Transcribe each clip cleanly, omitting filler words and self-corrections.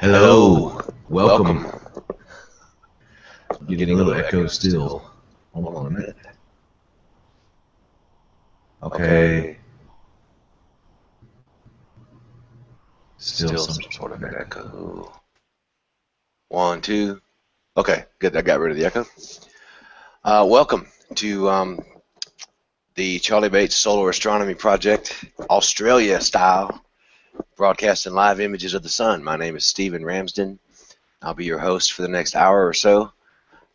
Hello, welcome. Getting a little echo still. Hold on a minute. Okay. Still some sort of echo. 1, 2. Okay, good. I got rid of the echo. Welcome to the Charlie Bates Solar Astronomy Project, Australia style, broadcasting live images of the sun. My name is Stephen Ramsden. I'll be your host for the next hour or so.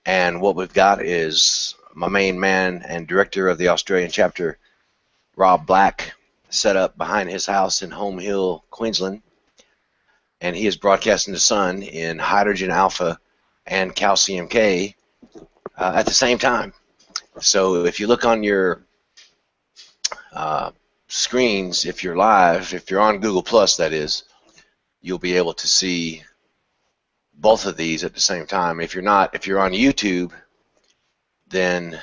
And what we've got is my main man and director of the Australian chapter, Rob Black, set up behind his house in Home Hill, Queensland, and he is broadcasting the sun in hydrogen alpha and calcium K at the same time. So if you look on your screens, if you're live, if you're on Google Plus, that is, you'll be able to see both of these at the same time. If you're not, if you're on YouTube, then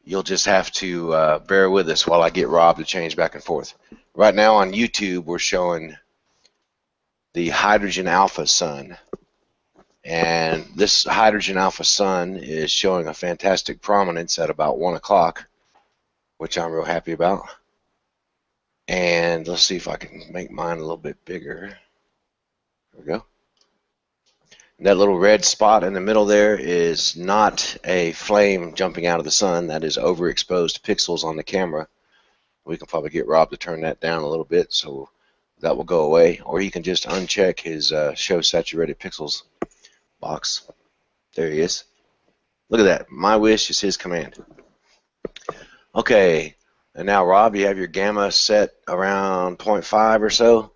you'll just have to bear with us while I get Rob to change back and forth. Right now on YouTube, we're showing the hydrogen alpha sun, and this hydrogen alpha sun is showing a fantastic prominence at about 1 o'clock, which I'm real happy about. And let's see if I can make mine a little bit bigger. There we go. And that little red spot in the middle there is not a flame jumping out of the sun. That is overexposed pixels on the camera. We can probably get Rob to turn that down a little bit so that will go away, or he can just uncheck his show saturated pixels box. There he is. Look at that. My wish is his command. Okay, and now Rob, you have your gamma set around 0.5 or so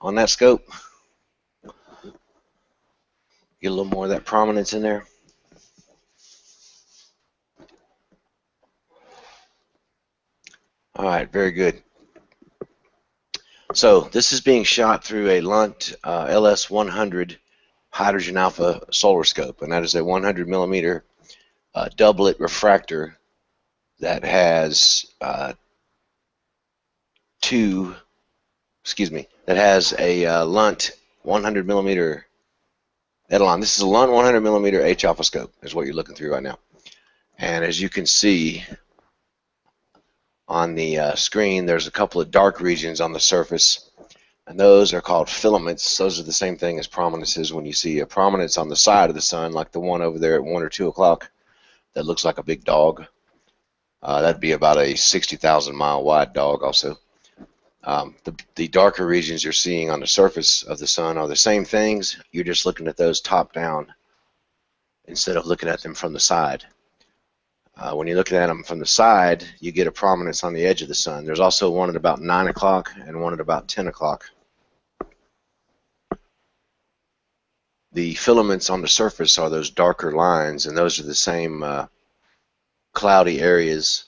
on that scope. Get a little more of that prominence in there. All right, very good. So this is being shot through a Lunt LS100 hydrogen alpha solar scope, and that is a 100 millimeter doublet refractor that has that has a Lunt 100 millimeter Etalon. This is a Lunt 100 millimeter H alpha scope is what you're looking through right now. And as you can see on the screen, there's a couple of dark regions on the surface, and those are called filaments. Those are the same thing as prominences. When you see a prominence on the side of the sun, like the one over there at 1 or 2 o'clock, that looks like a big dog. That'd be about a 60,000 mile wide dog also. The darker regions you're seeing on the surface of the sun are the same things. You're just looking at those top down instead of looking at them from the side. When you're looking at them from the side, you get a prominence on the edge of the sun. There's also one at about 9 o'clock and one at about 10 o'clock. The filaments on the surface are those darker lines, and those are the same cloudy areas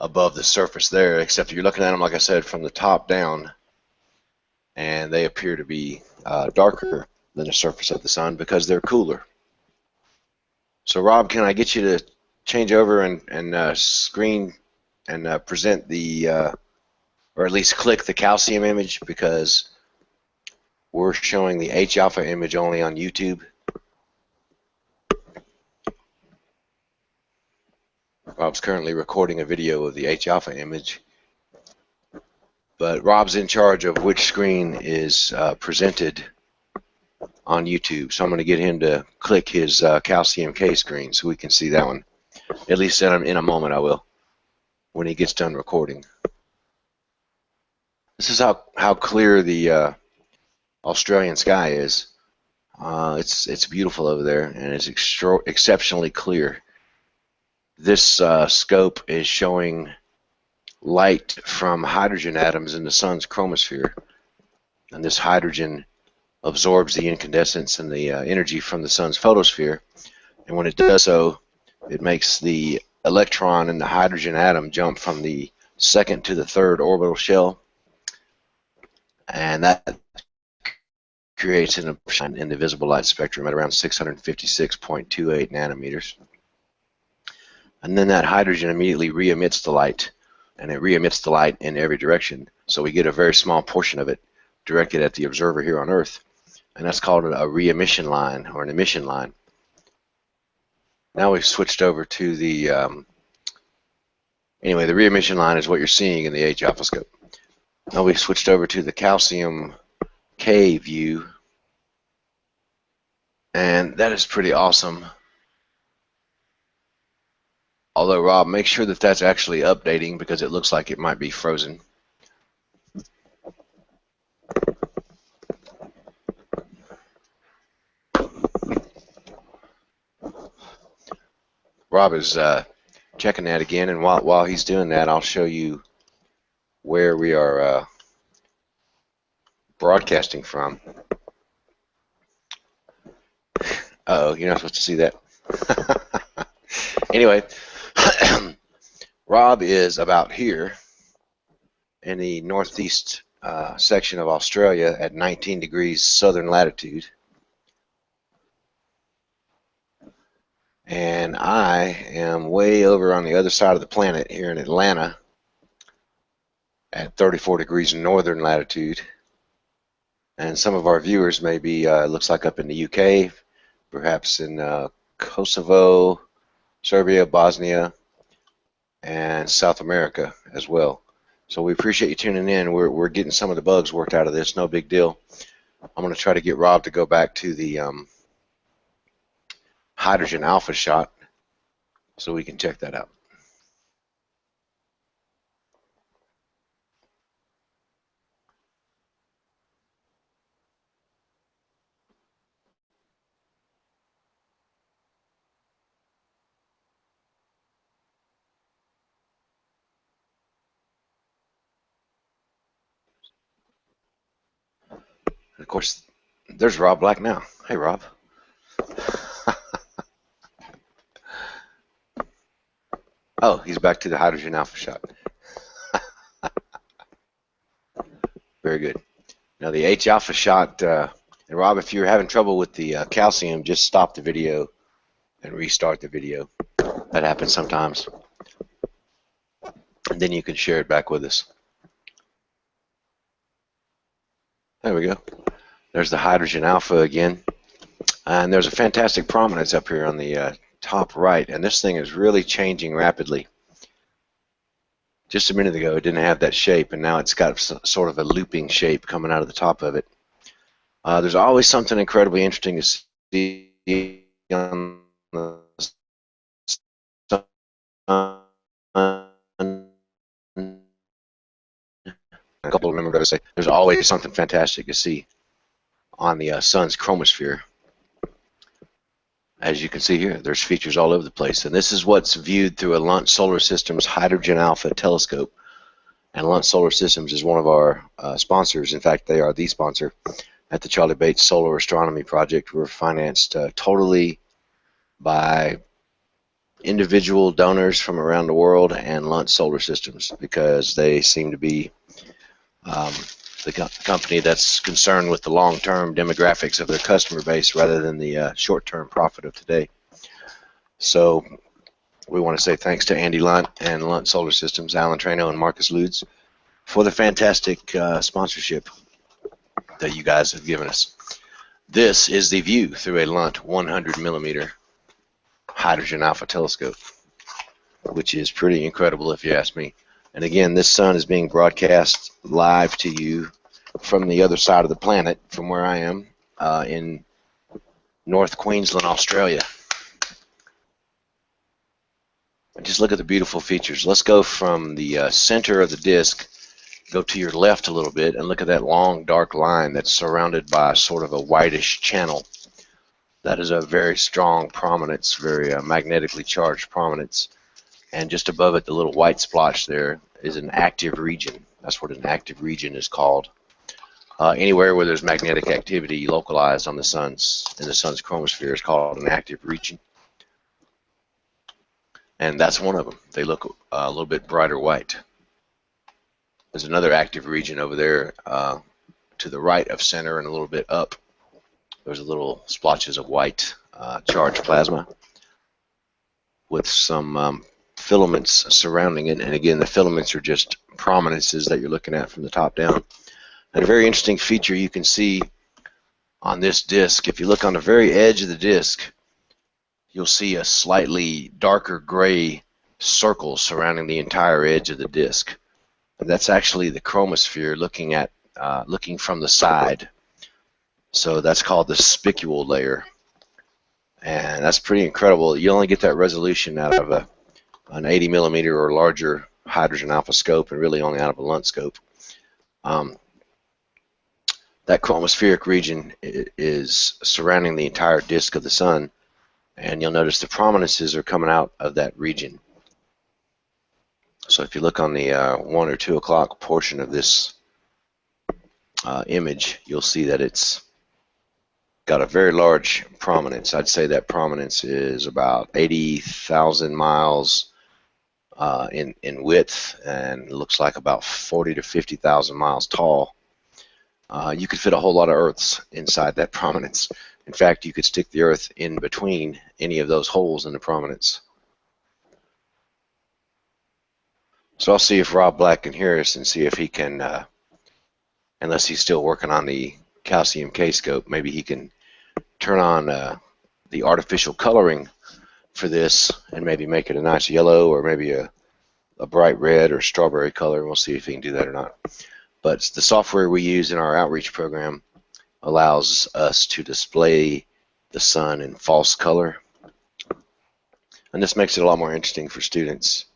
above the surface there, except you're looking at them, like I said, from the top down, and they appear to be darker than the surface of the sun because they're cooler. So Rob, can I get you to change over and screen and present the, or at least click the calcium image, because we're showing the H alpha image only on YouTube. Rob's currently recording a video of the H alpha image, but Rob's in charge of which screen is presented on YouTube. So I'm going to get him to click his calcium K screen so we can see that one. At least in a moment I will, when he gets done recording. This is how clear the Australian sky is. It's beautiful over there, and it's exceptionally clear. This scope is showing light from hydrogen atoms in the sun's chromosphere, and this hydrogen absorbs the incandescence and the energy from the sun's photosphere, and when it does so, it makes the electron in the hydrogen atom jump from the second to the third orbital shell, and that creates an impression in the visible light spectrum at around 656.28 nanometers. And then that hydrogen immediately re-emits the light, and it re-emits the light in every direction, so we get a very small portion of it directed at the observer here on Earth, and that's called a re-emission line or an emission line. Now we've switched over to the anyway, the re-emission line is what you're seeing in the H-alpha scope. Now we've switched over to the calcium K view, and that is pretty awesome. Although, Rob, make sure that that's actually updating because it looks like it might be frozen. Rob is checking that again, and while he's doing that, I'll show you where we are broadcasting from. Uh-oh, you're not supposed to see that. Anyway, Rob is about here in the northeast section of Australia at 19 degrees southern latitude. And I am way over on the other side of the planet here in Atlanta at 34 degrees northern latitude. And some of our viewers may be, looks like up in the UK, perhaps in Kosovo, Serbia, Bosnia, and South America as well. So we appreciate you tuning in. We're getting some of the bugs worked out of this, no big deal. I'm going to try to get Rob to go back to the hydrogen alpha shot so we can check that out. And of course, there's Rob Black now. Hey, Rob. Oh, he's back to the hydrogen alpha shot. Very good. Now the H alpha shot, and Rob, if you're having trouble with the calcium, just stop the video and restart the video. That happens sometimes. And then you can share it back with us. There we go. There's the hydrogen alpha again. And there's a fantastic prominence up here on the top right, and this thing is really changing rapidly. Just a minute ago it didn't have that shape, and now it's got sort of a looping shape coming out of the top of it. There's always something incredibly interesting to see on the sun. A couple of remember to say there's always something fantastic to see on the sun's chromosphere. As you can see here, there's features all over the place, and this is what's viewed through a Lunt Solar Systems Hydrogen Alpha telescope. And Lunt Solar Systems is one of our sponsors. In fact, they are the sponsor at the Charlie Bates Solar Astronomy Project. We're financed totally by individual donors from around the world and Lunt Solar Systems, because they seem to be the company that's concerned with the long-term demographics of their customer base rather than the short-term profit of today. So we want to say thanks to Andy Lunt and Lunt Solar Systems, Alan Trano and Marcus Ludes, for the fantastic sponsorship that you guys have given us. This is the view through a Lunt 100 millimeter hydrogen alpha telescope, which is pretty incredible if you ask me. And again, this sun is being broadcast live to you from the other side of the planet, from where I am in North Queensland, Australia. And just look at the beautiful features. Let's go from the center of the disk, go to your left a little bit, and look at that long dark line that's surrounded by sort of a whitish channel. That is a very strong prominence, very magnetically charged prominence. And just above it, the little white splotch there is an active region. That's what an active region is called. Anywhere where there's magnetic activity localized on the sun's chromosphere is called an active region. And that's one of them. They look a little bit brighter white. There's another active region over there to the right of center and a little bit up. There's a little splotches of white charged plasma with some filaments surrounding it. And again, the filaments are just prominences that you're looking at from the top down. And a very interesting feature you can see on this disc, if you look on the very edge of the disc, you'll see a slightly darker gray circle surrounding the entire edge of the disc. And that's actually the chromosphere looking from the side. So that's called the spicule layer. And that's pretty incredible. You only get that resolution out of an 80 millimeter or larger hydrogen alpha scope, and really only out of a Lunt scope. That chromospheric region is surrounding the entire disk of the sun, and you'll notice the prominences are coming out of that region. So if you look on the 1 or 2 o'clock portion of this image, you'll see that it's got a very large prominence. I'd say that prominence is about 80,000 miles in width, and looks like about 40 to 50,000 miles tall. You could fit a whole lot of Earths inside that prominence. In fact, you could stick the Earth in between any of those holes in the prominence. So I'll see if Rob Black can hear us and see if he can, unless he's still working on the calcium K-scope, maybe he can turn on the artificial coloring for this and maybe make it a nice yellow, or maybe a bright red or strawberry color. We'll see if he can do that or not. But the software we use in our outreach program allows us to display the sun in false color, and this makes it a lot more interesting for students.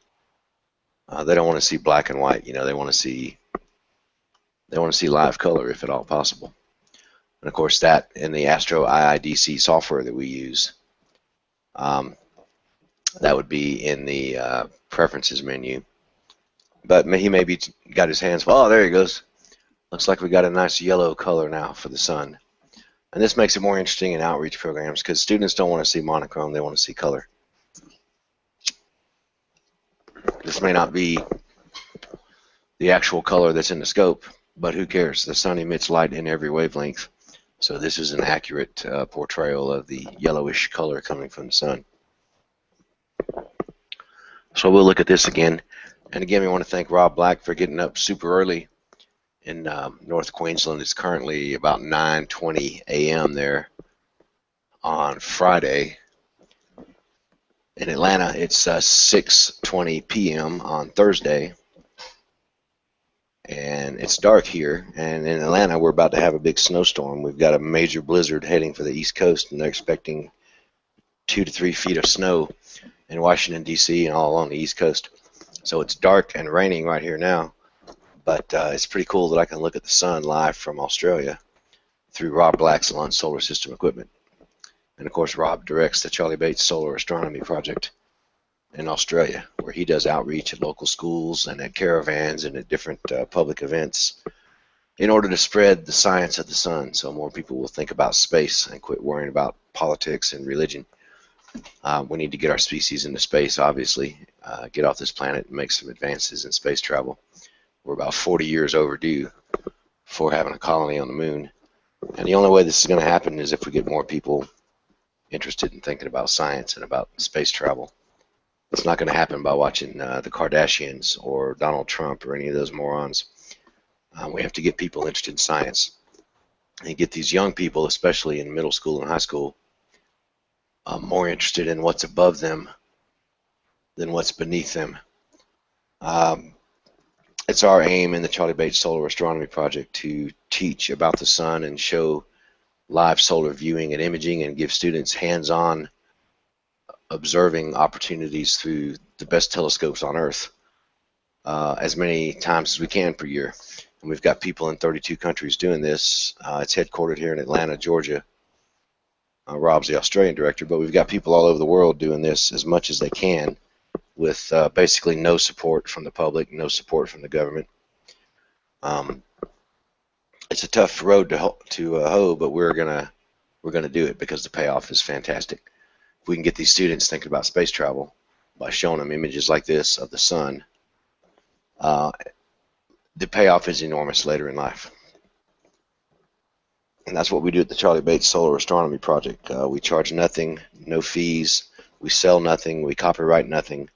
They don't want to see black and white, they want to see live color if at all possible. And of course, that in the Astro IIDC software that we use, that would be in the preferences menu. But he maybe got his hands full. Oh, there he goes. Looks like we got a nice yellow color now for the sun. And this makes it more interesting in outreach programs, because students don't want to see monochrome, they want to see color. This may not be the actual color that's in the scope, but who cares? The sun emits light in every wavelength. So this is an accurate portrayal of the yellowish color coming from the sun. So we'll look at this again. And again, we want to thank Rob Black for getting up super early in North Queensland. It's currently about 9:20 a.m. there on Friday. In Atlanta, it's 6:20 p.m. on Thursday. And it's dark here. And in Atlanta, we're about to have a big snowstorm. We've got a major blizzard heading for the East Coast, and they're expecting 2 to 3 feet of snow in Washington, D.C. and all along the East Coast. So it's dark and raining right here now, but it's pretty cool that I can look at the sun live from Australia through Rob Black's Lunt Solar System equipment. And of course, Rob directs the Charlie Bates Solar Astronomy Project in Australia, where he does outreach at local schools and at caravans and at different public events in order to spread the science of the sun, so more people will think about space and quit worrying about politics and religion. We need to get our species into space, obviously, get off this planet and make some advances in space travel. We're about 40 years overdue for having a colony on the moon. And the only way this is going to happen is if we get more people interested in thinking about science and about space travel. It's not going to happen by watching the Kardashians or Donald Trump or any of those morons. We have to get people interested in science and get these young people, especially in middle school and high school, more interested in what's above them than what's beneath them. It's our aim in the Charlie Bates Solar Astronomy Project to teach about the sun and show live solar viewing and imaging and give students hands-on observing opportunities through the best telescopes on Earth as many times as we can per year. And we've got people in 32 countries doing this. It's headquartered here in Atlanta, Georgia. Rob's the Australian director, but we've got people all over the world doing this as much as they can with basically no support from the public, no support from the government. It's a tough road to hoe, but we're gonna do it because the payoff is fantastic. If we can get these students thinking about space travel by showing them images like this of the sun, the payoff is enormous later in life. And that's what we do at the Charlie Bates Solar Astronomy Project. We charge nothing, no fees. We sell nothing. We copyright nothing.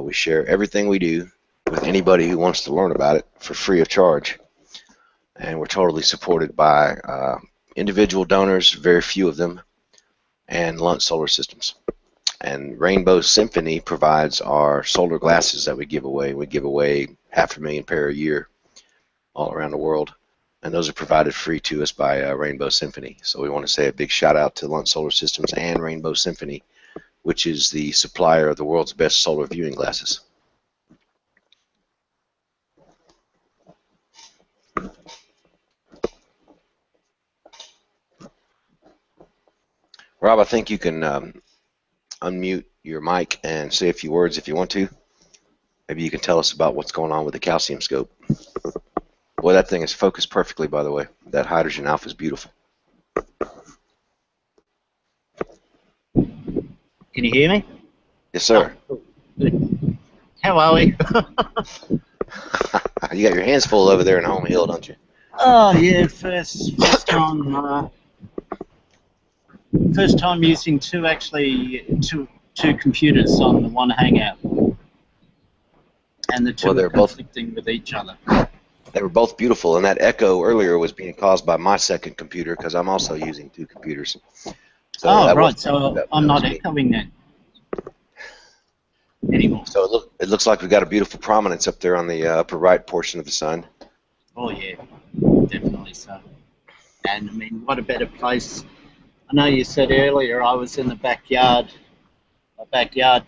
We share everything we do with anybody who wants to learn about it for free of charge. and we're totally supported by individual donors, very few of them, and Lunt Solar Systems. And Rainbow Symphony provides our solar glasses that we give away. We give away 500,000 pair a year all around the world, and those are provided free to us by Rainbow Symphony. So we want to say a big shout out to Lunt Solar Systems and Rainbow Symphony, which is the supplier of the world's best solar viewing glasses. Rob, I think you can unmute your mic and say a few words if you want to. Maybe you can tell us about what's going on with the calcium scope. Boy, that thing is focused perfectly, by the way. That hydrogen alpha is beautiful. Can you hear me? Yes, sir. Oh, good. How are we? You got your hands full over there in Home Hill, don't you? Oh yeah, first time using two computers on the one Hangout, and the two are conflicting with each other. They were both beautiful, and that echo earlier was being caused by my second computer because I'm also using two computers. So right, so I'm not echoing then anymore. So it looks like we've got a beautiful prominence up there on the upper right portion of the sun. Oh yeah, definitely so. And I mean, what a better place. I know you said earlier I was in the backyard.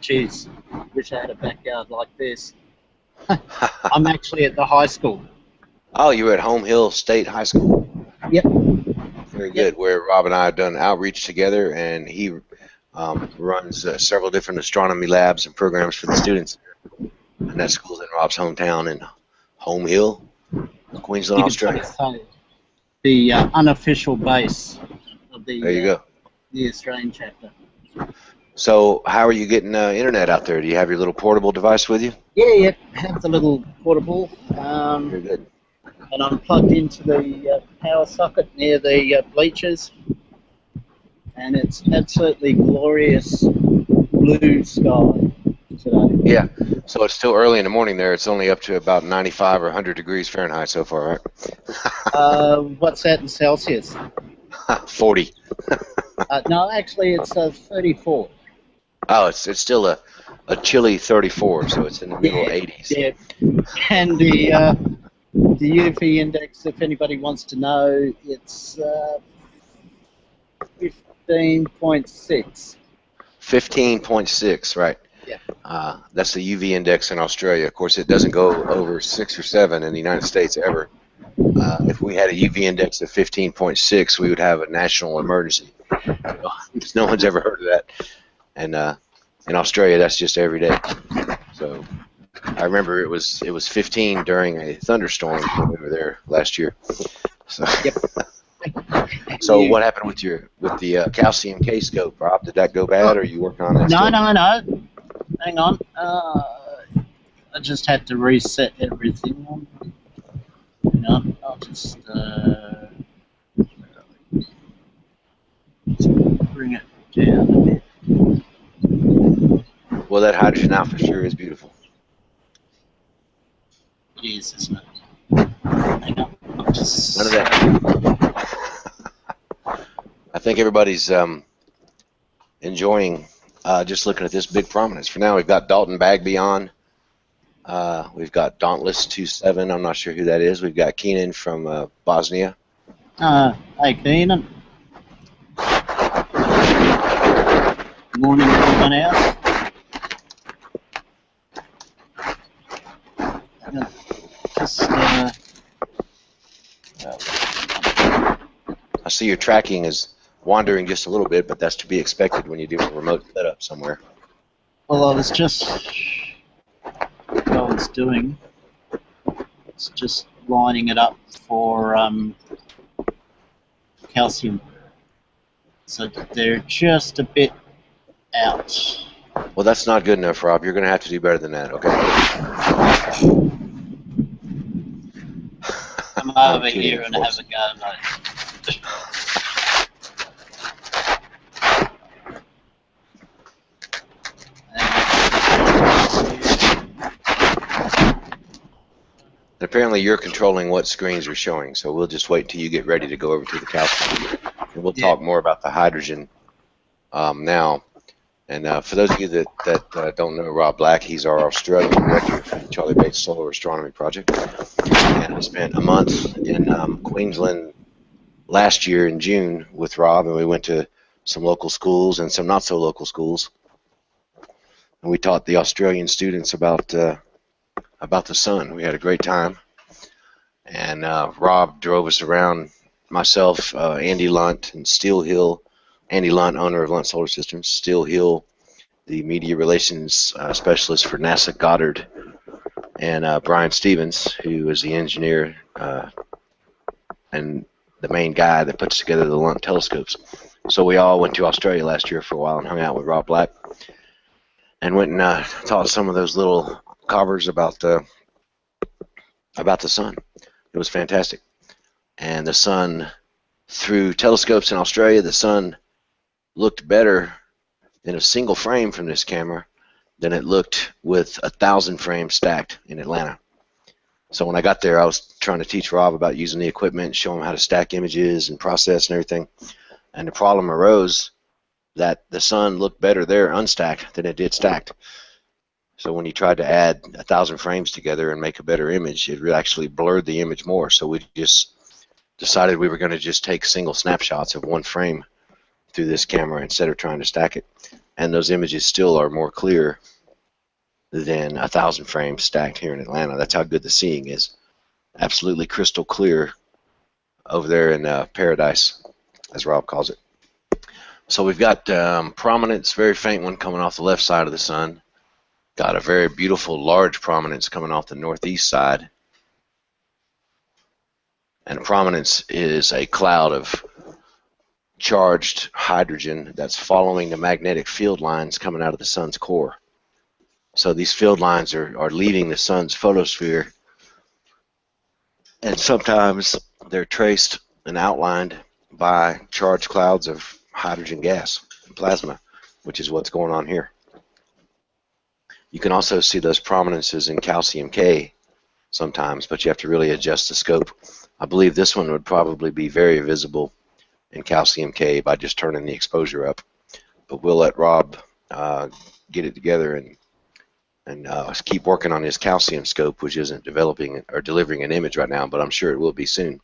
Geez, wish I had a backyard like this. I'm actually at the high school. Oh, you were at Home Hill State High School. Yep. Very good. Where Rob and I have done outreach together, and he runs several different astronomy labs and programs for the students. And that school's in Rob's hometown in Home Hill, Queensland, Australia. The unofficial base of the there you go. The Australian chapter. So, how are you getting internet out there? Do you have your little portable device with you? Yeah, have the little portable. Very good. And I'm plugged into the power socket near the bleachers, and it's absolutely glorious blue sky today. Yeah, so it's still early in the morning there. It's only up to about 95 or 100 degrees Fahrenheit so far, right? What's that in Celsius? 40. No, actually it's 34. Oh, it's still a chilly 34, so it's in the middle 80s. Yeah, and the UV index, if anybody wants to know, it's 15.6. 15.6, right. Yeah. That's the UV index in Australia. Of course, it doesn't go over 6 or 7 in the United States ever. If we had a UV index of 15.6, we would have a national emergency. No one's ever heard of that. And in Australia, that's just every day. So I remember it was 15 during a thunderstorm when we were there last year. So, yep. So what happened with the calcium K scope, Rob? Did that go bad, or are you working on that? No. Hang on. I just had to reset everything. Hang on. I'll just bring it down a bit. Well, that hydrogen alpha sure is beautiful. It is, isn't it? Hang on. I'll just... None of that. I think everybody's enjoying just looking at this big prominence. For now, we've got Dalton Bagby on. We've got Dauntless 27. I'm not sure who that is. We've got Keenan from Bosnia. Hey, Keenan. Good morning, everyone else. I see your tracking is wandering just a little bit, but that's to be expected when you do a remote setup somewhere. Well, I was doing, it's just lining it up for calcium. So they're just a bit out. Well, that's not good enough, Rob. You're going to have to do better than that, okay? Come over here and have a go, mate. They're apparently you're controlling what screens are showing, so we'll just wait till you get ready to go over to the calcium, and we'll talk more about the hydrogen now. And for those of you that don't know Rob Black, he's our Australian director for the Charlie Bates Solar Astronomy Project. And I spent a month in Queensland last year in June with Rob, and we went to some local schools and some not so local schools. And we taught the Australian students about the sun. We had a great time. And Rob drove us around, myself, Andy Lunt, and Steele Hill. Andy Lunt, owner of Lunt Solar Systems, Steele Hill, the media relations specialist for NASA Goddard, and Brian Stevens, who is the engineer and the main guy that puts together the Lunt telescopes. So we all went to Australia last year for a while and hung out with Rob Black, and went and taught some of those little cobbers about the sun. It was fantastic. And the sun, through telescopes in Australia, the sun looked better in a single frame from this camera than it looked with 1,000 frames stacked in Atlanta. So when I got there, I was trying to teach Rob about using the equipment, show him how to stack images and process and everything. And the problem arose that the sun looked better there unstacked than it did stacked. So when you tried to add 1,000 frames together and make a better image, it actually blurred the image more. So we just decided we were going to just take single snapshots of one frame through this camera instead of trying to stack it. And those images still are more clear than 1,000 frames stacked here in Atlanta. That's how good the seeing is. Absolutely crystal clear over there in paradise, as Rob calls it. So we've got prominence, very faint one coming off the left side of the sun. Got a very beautiful large prominence coming off the northeast side. And prominence is a cloud of charged hydrogen that's following the magnetic field lines coming out of the sun's core. So these field lines are leaving the sun's photosphere, and sometimes they're traced and outlined by charged clouds of hydrogen gas and plasma, which is what's going on here. You can also see those prominences in calcium K sometimes, but you have to really adjust the scope. I believe this one would probably be very visible in calcium K by just turning the exposure up. But we'll let Rob get it together and keep working on his calcium scope, which isn't developing or delivering an image right now, but I'm sure it will be soon.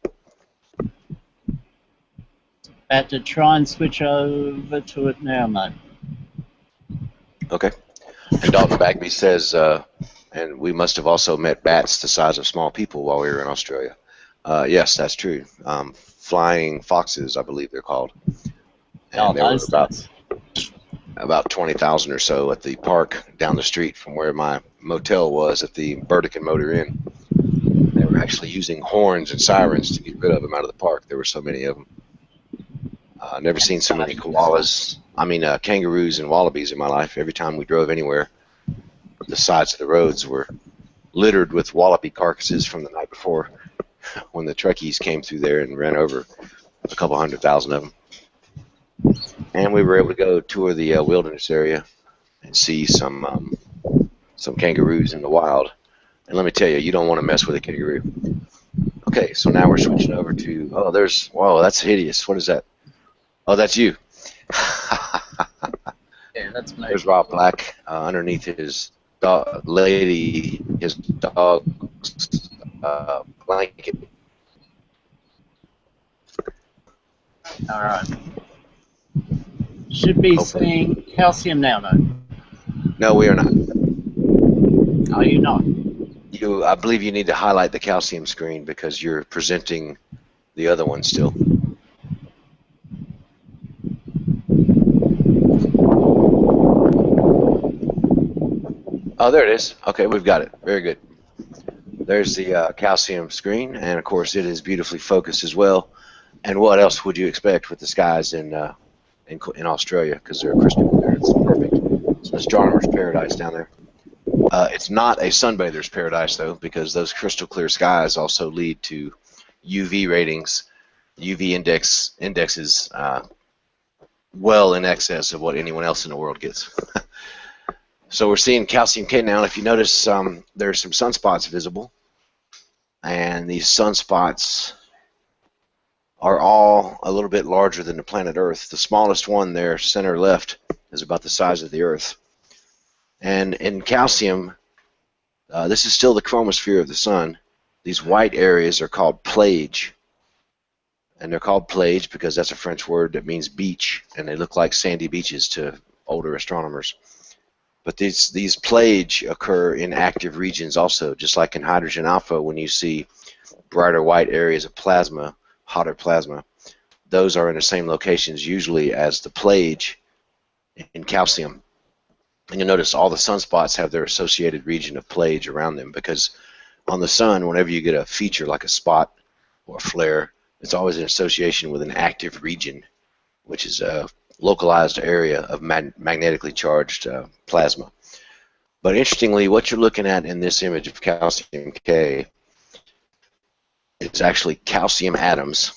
About to try and switch over to it now, mate. Okay. And Dalton Bagby says, and we must have also met bats the size of small people while we were in Australia. Yes, that's true. Flying foxes, I believe they're called. And there were about 20,000 or so at the park down the street from where my motel was at the Burdekin Motor Inn. They were actually using horns and sirens to get rid of them out of the park. There were so many of them. Never seen so many kangaroos and wallabies in my life. Every time we drove anywhere, the sides of the roads were littered with wallaby carcasses from the night before when the Trekkies came through there and ran over a couple 100,000 of them. And we were able to go tour the wilderness area and see some kangaroos in the wild. And let me tell you, you don't want to mess with a kangaroo. Okay, so now we're switching over to, whoa, that's hideous. What is that? Oh, that's you. Yeah, that's me. There's Rob Black underneath his dog's blanket. All right. Should be seeing calcium now, though. No, we are not. Are you not? I believe you need to highlight the calcium screen because you're presenting the other one still. Oh, there it is. Okay, we've got it. Very good. There's the calcium screen, and of course it is beautifully focused as well. And what else would you expect with the skies in Australia? Because they're crystal clear. It's perfect. It's an astronomer's paradise down there. It's not a sunbather's paradise though, because those crystal clear skies also lead to UV ratings, UV indexes well in excess of what anyone else in the world gets. So we're seeing calcium K now. If you notice, there's some sunspots visible. and these sunspots are all a little bit larger than the planet Earth. The smallest one there, center left, is about the size of the Earth. And in calcium, this is still the chromosphere of the sun. These white areas are called plage. And they're called plage because that's a French word that means beach, and they look like sandy beaches to older astronomers. But these plage occur in active regions also, just like in hydrogen alpha when you see brighter white areas of plasma, hotter plasma. Those are in the same locations usually as the plage in calcium. And you'll notice all the sunspots have their associated region of plage around them, because on the sun, whenever you get a feature like a spot or a flare, it's always in association with an active region, which is a localized area of magnetically charged plasma. But interestingly, what you're looking at in this image of calcium K is actually calcium atoms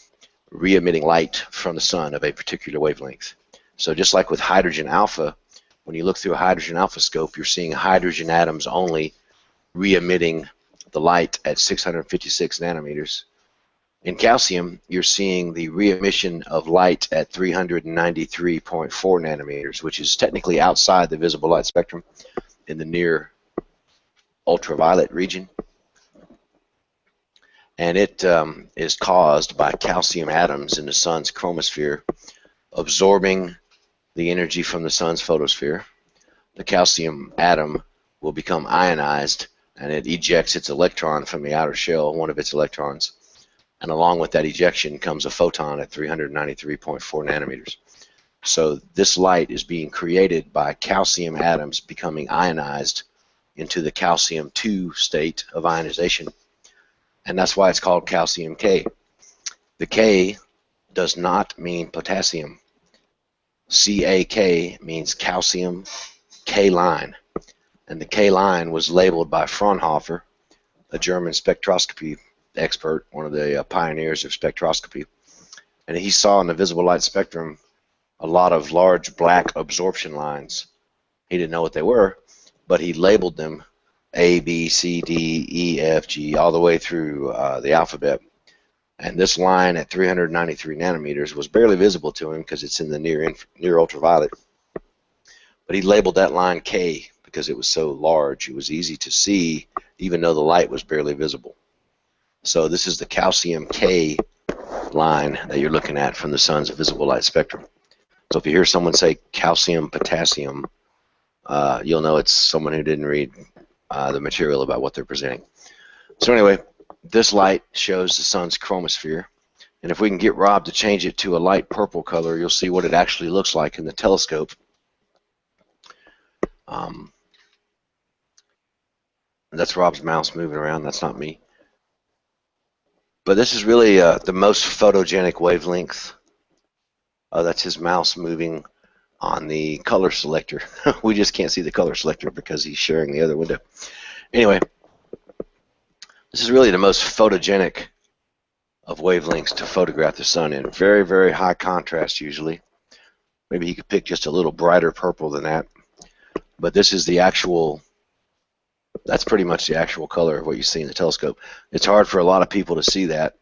re-emitting light from the sun of a particular wavelength. So just like with hydrogen alpha, when you look through a hydrogen alpha scope, you're seeing hydrogen atoms only re-emitting the light at 656 nanometers. In calcium, you're seeing the re-emission of light at 393.4 nanometers, which is technically outside the visible light spectrum in the near ultraviolet region. And it is caused by calcium atoms in the sun's chromosphere absorbing the energy from the sun's photosphere. The calcium atom will become ionized, and it ejects its electron from the outer shell, one of its electrons. And along with that ejection comes a photon at 393.4 nanometers. So this light is being created by calcium atoms becoming ionized into the calcium 2 state of ionization. And that's why it's called calcium K. The K does not mean potassium. CaK means calcium K line. And the K line was labeled by Fraunhofer, a German spectroscopy expert, one of the pioneers of spectroscopy. And he saw in the visible light spectrum a lot of large black absorption lines. He didn't know what they were, but he labeled them A, B, C, D, E, F, G, all the way through the alphabet. And this line at 393 nanometers was barely visible to him because it's in the near ultraviolet. But he labeled that line K because it was so large. It was easy to see even though the light was barely visible. So this is the calcium K line that you're looking at from the sun's visible light spectrum. So if you hear someone say calcium potassium, you'll know it's someone who didn't read the material about what they're presenting. So anyway, this light shows the sun's chromosphere. And if we can get Rob to change it to a light purple color, you'll see what it actually looks like in the telescope. That's Rob's mouse moving around. That's not me. But this is really the most photogenic wavelength. That's his mouse moving on the color selector. We just can't see the color selector because he's sharing the other window. Anyway, this is really the most photogenic of wavelengths to photograph the sun in. Very, very high contrast usually. Maybe he could pick just a little brighter purple than that. But this is the actual, that's pretty much the actual color of what you see in the telescope. It's hard for a lot of people to see that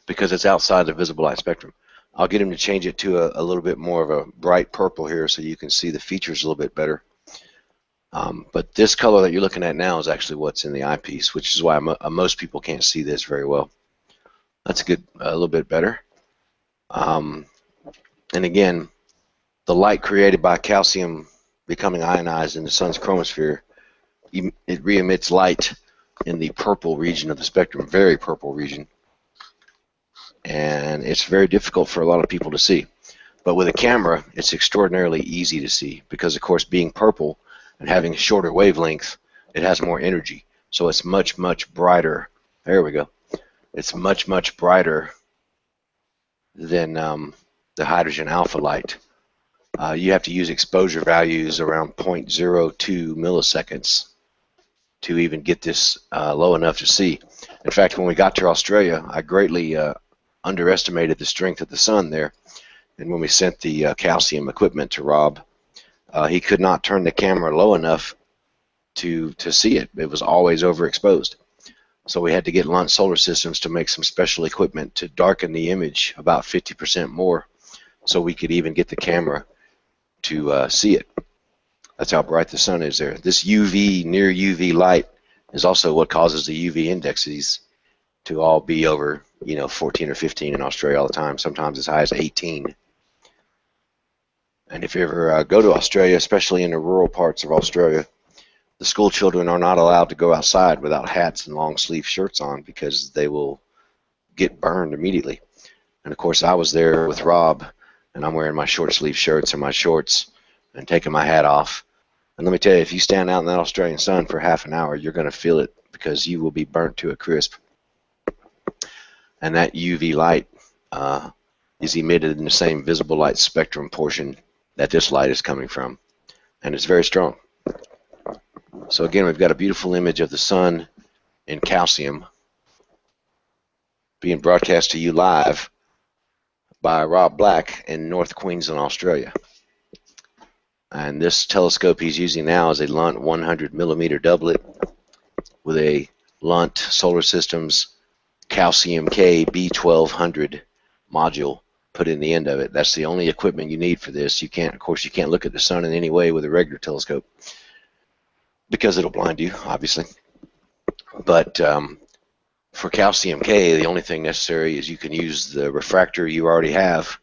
because it's outside the visible light spectrum. I'll get him to change it to a little bit more of a bright purple here so you can see the features a little bit better. But this color that you're looking at now is actually what's in the eyepiece, which is why most people can't see this very well. That's good, a little bit better. And again, the light created by calcium becoming ionized in the sun's chromosphere, it re-emits light in the purple region of the spectrum, very purple region. And it's very difficult for a lot of people to see. But with a camera, it's extraordinarily easy to see because, of course, being purple and having a shorter wavelength, it has more energy. So it's much, much brighter. There we go. It's much, much brighter than the hydrogen alpha light. You have to use exposure values around 0.02 milliseconds to even get this low enough to see. In fact, when we got to Australia, I greatly underestimated the strength of the sun there. And when we sent the calcium equipment to Rob, he could not turn the camera low enough to see it. It was always overexposed. So we had to get Lunt Solar Systems to make some special equipment to darken the image about 50% more, so we could even get the camera to see it. That's how bright the sun is there. This UV, near UV light, is also what causes the UV indexes to all be over, 14 or 15 in Australia all the time, sometimes as high as 18. And if you ever go to Australia, especially in the rural parts of Australia, the school children are not allowed to go outside without hats and long sleeve shirts on, because they will get burned immediately. And of course, I was there with Rob, and I'm wearing my short sleeve shirts and my shorts and taking my hat off. And let me tell you, if you stand out in that Australian sun for half an hour, you're going to feel it, because you will be burnt to a crisp. And that UV light is emitted in the same visible light spectrum portion that this light is coming from. And it's very strong. So again, we've got a beautiful image of the sun in calcium being broadcast to you live by Rob Black in North Queensland, Australia. And this telescope he's using now is a Lunt 100 millimeter doublet with a Lunt Solar Systems Calcium K B1200 module put in the end of it. That's the only equipment you need for this. You can't, of course, you can't look at the sun in any way with a regular telescope, because it'll blind you, obviously. But for Calcium K, the only thing necessary is you can use the refractor you already have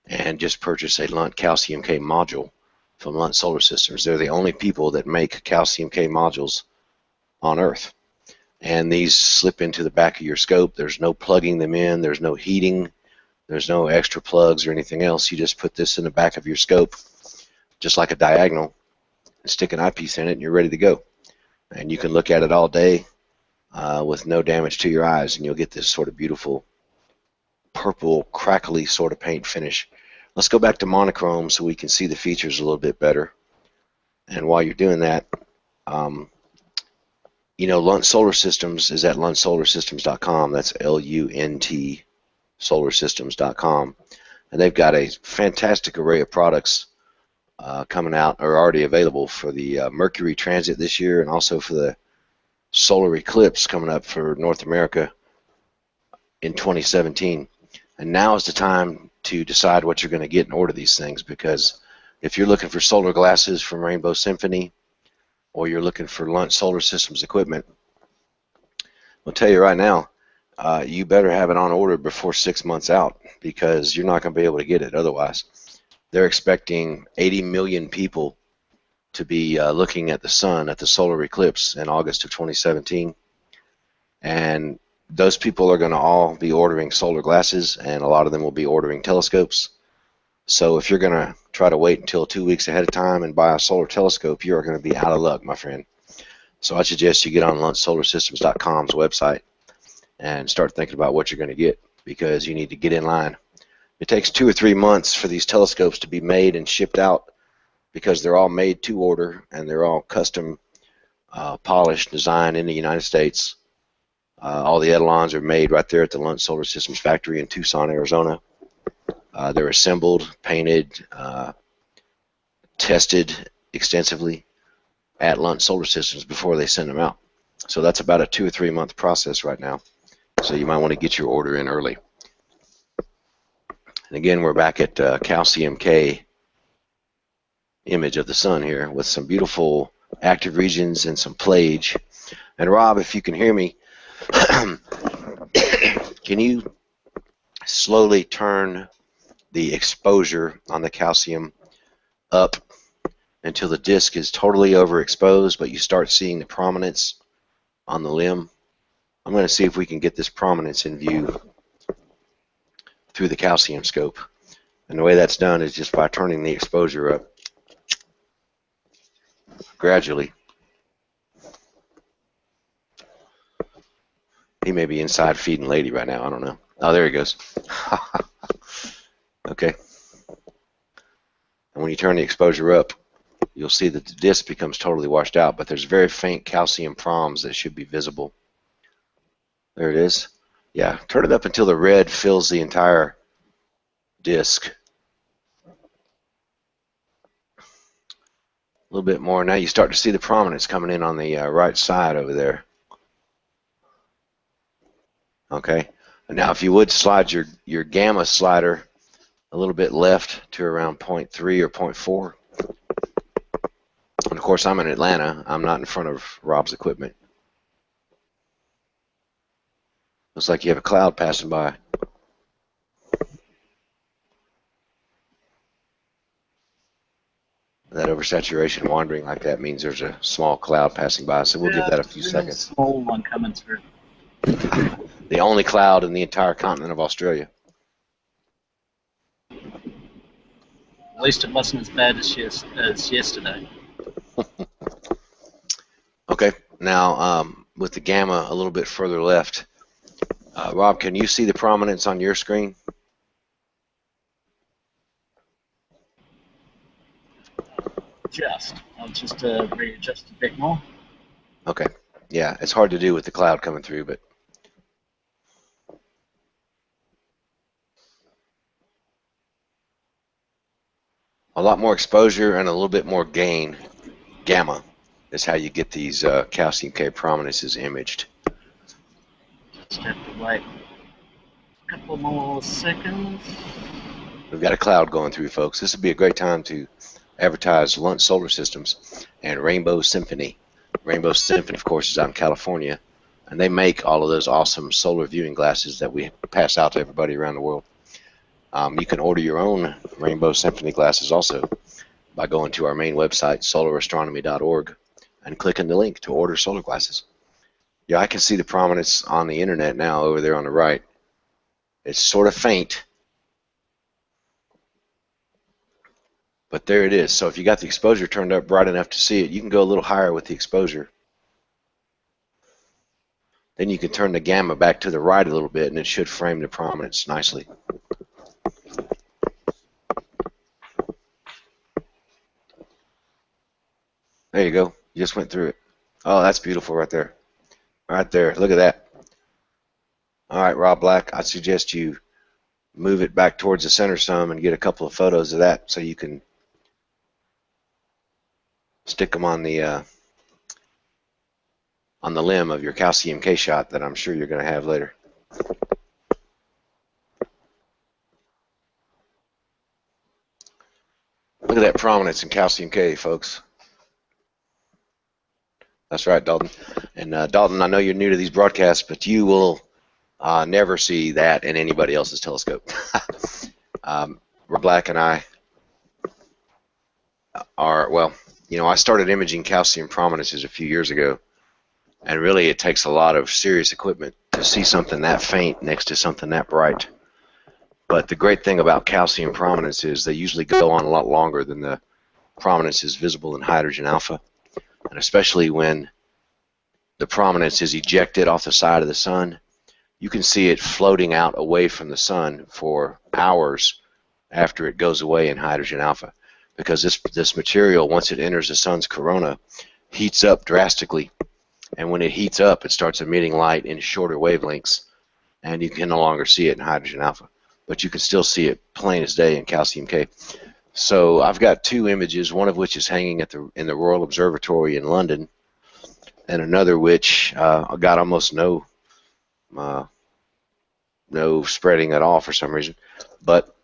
and just purchase a Lunt Calcium K module from Lunt Solar Systems. They're the only people that make Calcium K modules on Earth. And these slip into the back of your scope. There's no plugging them in. There's no heating. There's no extra plugs or anything else. You just put this in the back of your scope, just like a diagonal, and stick an eyepiece in it, and you're ready to go. And you can look at it all day with no damage to your eyes, and you'll get this sort of beautiful purple, crackly sort of paint finish. Let's go back to monochrome so we can see the features a little bit better. And while you're doing that, Lunt Solar Systems is at luntsolarsystems.com. That's L-U-N-T solarsystems.com. And they've got a fantastic array of products coming out, or already available, for the Mercury transit this year, and also for the solar eclipse coming up for North America in 2017. And now is the time to decide what you're going to get and order these things, because if you're looking for solar glasses from Rainbow Symphony, or you're looking for Lunt Solar Systems equipment, I'll tell you right now, you better have it on order before 6 months out, because you're not going to be able to get it otherwise. They're expecting 80 million people to be looking at the sun at the solar eclipse in August of 2017. And those people are going to all be ordering solar glasses, and a lot of them will be ordering telescopes. So if you're going to try to wait until 2 weeks ahead of time and buy a solar telescope, you are going to be out of luck, my friend. So I suggest you get on luntsolarsystems.com's website and start thinking about what you're going to get, because you need to get in line. It takes 2 or 3 months for these telescopes to be made and shipped out, because they're all made to order, and they're all custom polished, designed in the United States. All the etalons are made right there at the Lunt Solar Systems factory in Tucson, Arizona. They're assembled, painted, tested extensively at Lunt Solar Systems before they send them out. So that's about a 2 or 3 month process right now. So you might want to get your order in early. And again, we're back at Calcium K image of the sun here with some beautiful active regions and some plage. And Rob, if you can hear me, can you slowly turn the exposure on the calcium up until the disc is totally overexposed, but you start seeing the prominence on the limb? I'm going to see if we can get this prominence in view through the calcium scope. And the way that's done is just by turning the exposure up gradually. He may be inside feeding Lady right now. I don't know. Oh, there he goes. Okay. And when you turn the exposure up, you'll see that the disc becomes totally washed out, but there's very faint calcium proms that should be visible. There it is. Yeah, turn it up until the red fills the entire disc. A little bit more. Now you start to see the prominence coming in on the right side over there. Okay. And now if you would slide your gamma slider a little bit left to around 0.3 or 0.4. And of course, I'm in Atlanta. I'm not in front of Rob's equipment. Looks like you have a cloud passing by. That oversaturation wandering like that means there's a small cloud passing by, so we'll give that a few seconds. Small one coming through. The only cloud in the entire continent of Australia. At least it wasn't as bad as yesterday. Okay, now with the gamma a little bit further left, Rob, can you see the prominence on your screen? I'll just readjust a bit more. Okay, yeah, it's hard to do with the cloud coming through, but a lot more exposure and a little bit more gain, gamma, is how you get these calcium K prominences imaged. Just have to wait a couple more seconds. We've got a cloud going through, folks. This would be a great time to advertise Lunt Solar Systems and Rainbow Symphony. Rainbow Symphony, of course, is out in California, and they make all of those awesome solar viewing glasses that we pass out to everybody around the world. You can order your own Rainbow Symphony glasses also by going to our main website, solarastronomy.org, and clicking the link to order solar glasses. Yeah, I can see the prominence on the internet now over there on the right. It's sort of faint, but there it is. So if you got the exposure turned up bright enough to see it, you can go a little higher with the exposure. Then you can turn the gamma back to the right a little bit, and it should frame the prominence nicely. There you go. You just went through it. Oh, that's beautiful right there. Right there. Look at that. All right, Rob Black, I suggest you move it back towards the center some and get a couple of photos of that so you can stick them on the limb of your calcium K shot that I'm sure you're going to have later. Look at that prominence in calcium K, folks. That's right, Dalton. And Dalton, I know you're new to these broadcasts, but you will never see that in anybody else's telescope. Rob Black and I are, well, you know, I started imaging calcium prominences a few years ago, and really it takes a lot of serious equipment to see something that faint next to something that bright. But the great thing about calcium prominence is they usually go on a lot longer than the prominences visible in hydrogen alpha, and especially when the prominence is ejected off the side of the sun, you can see it floating out away from the sun for hours after it goes away in hydrogen alpha, because this material, once it enters the sun's corona, heats up drastically, and when it heats up, it starts emitting light in shorter wavelengths, and you can no longer see it in hydrogen alpha, but you can still see it plain as day in calcium K. So I've got two images, one of which is hanging at in the Royal Observatory in London, and another which got almost no spreading at all for some reason. But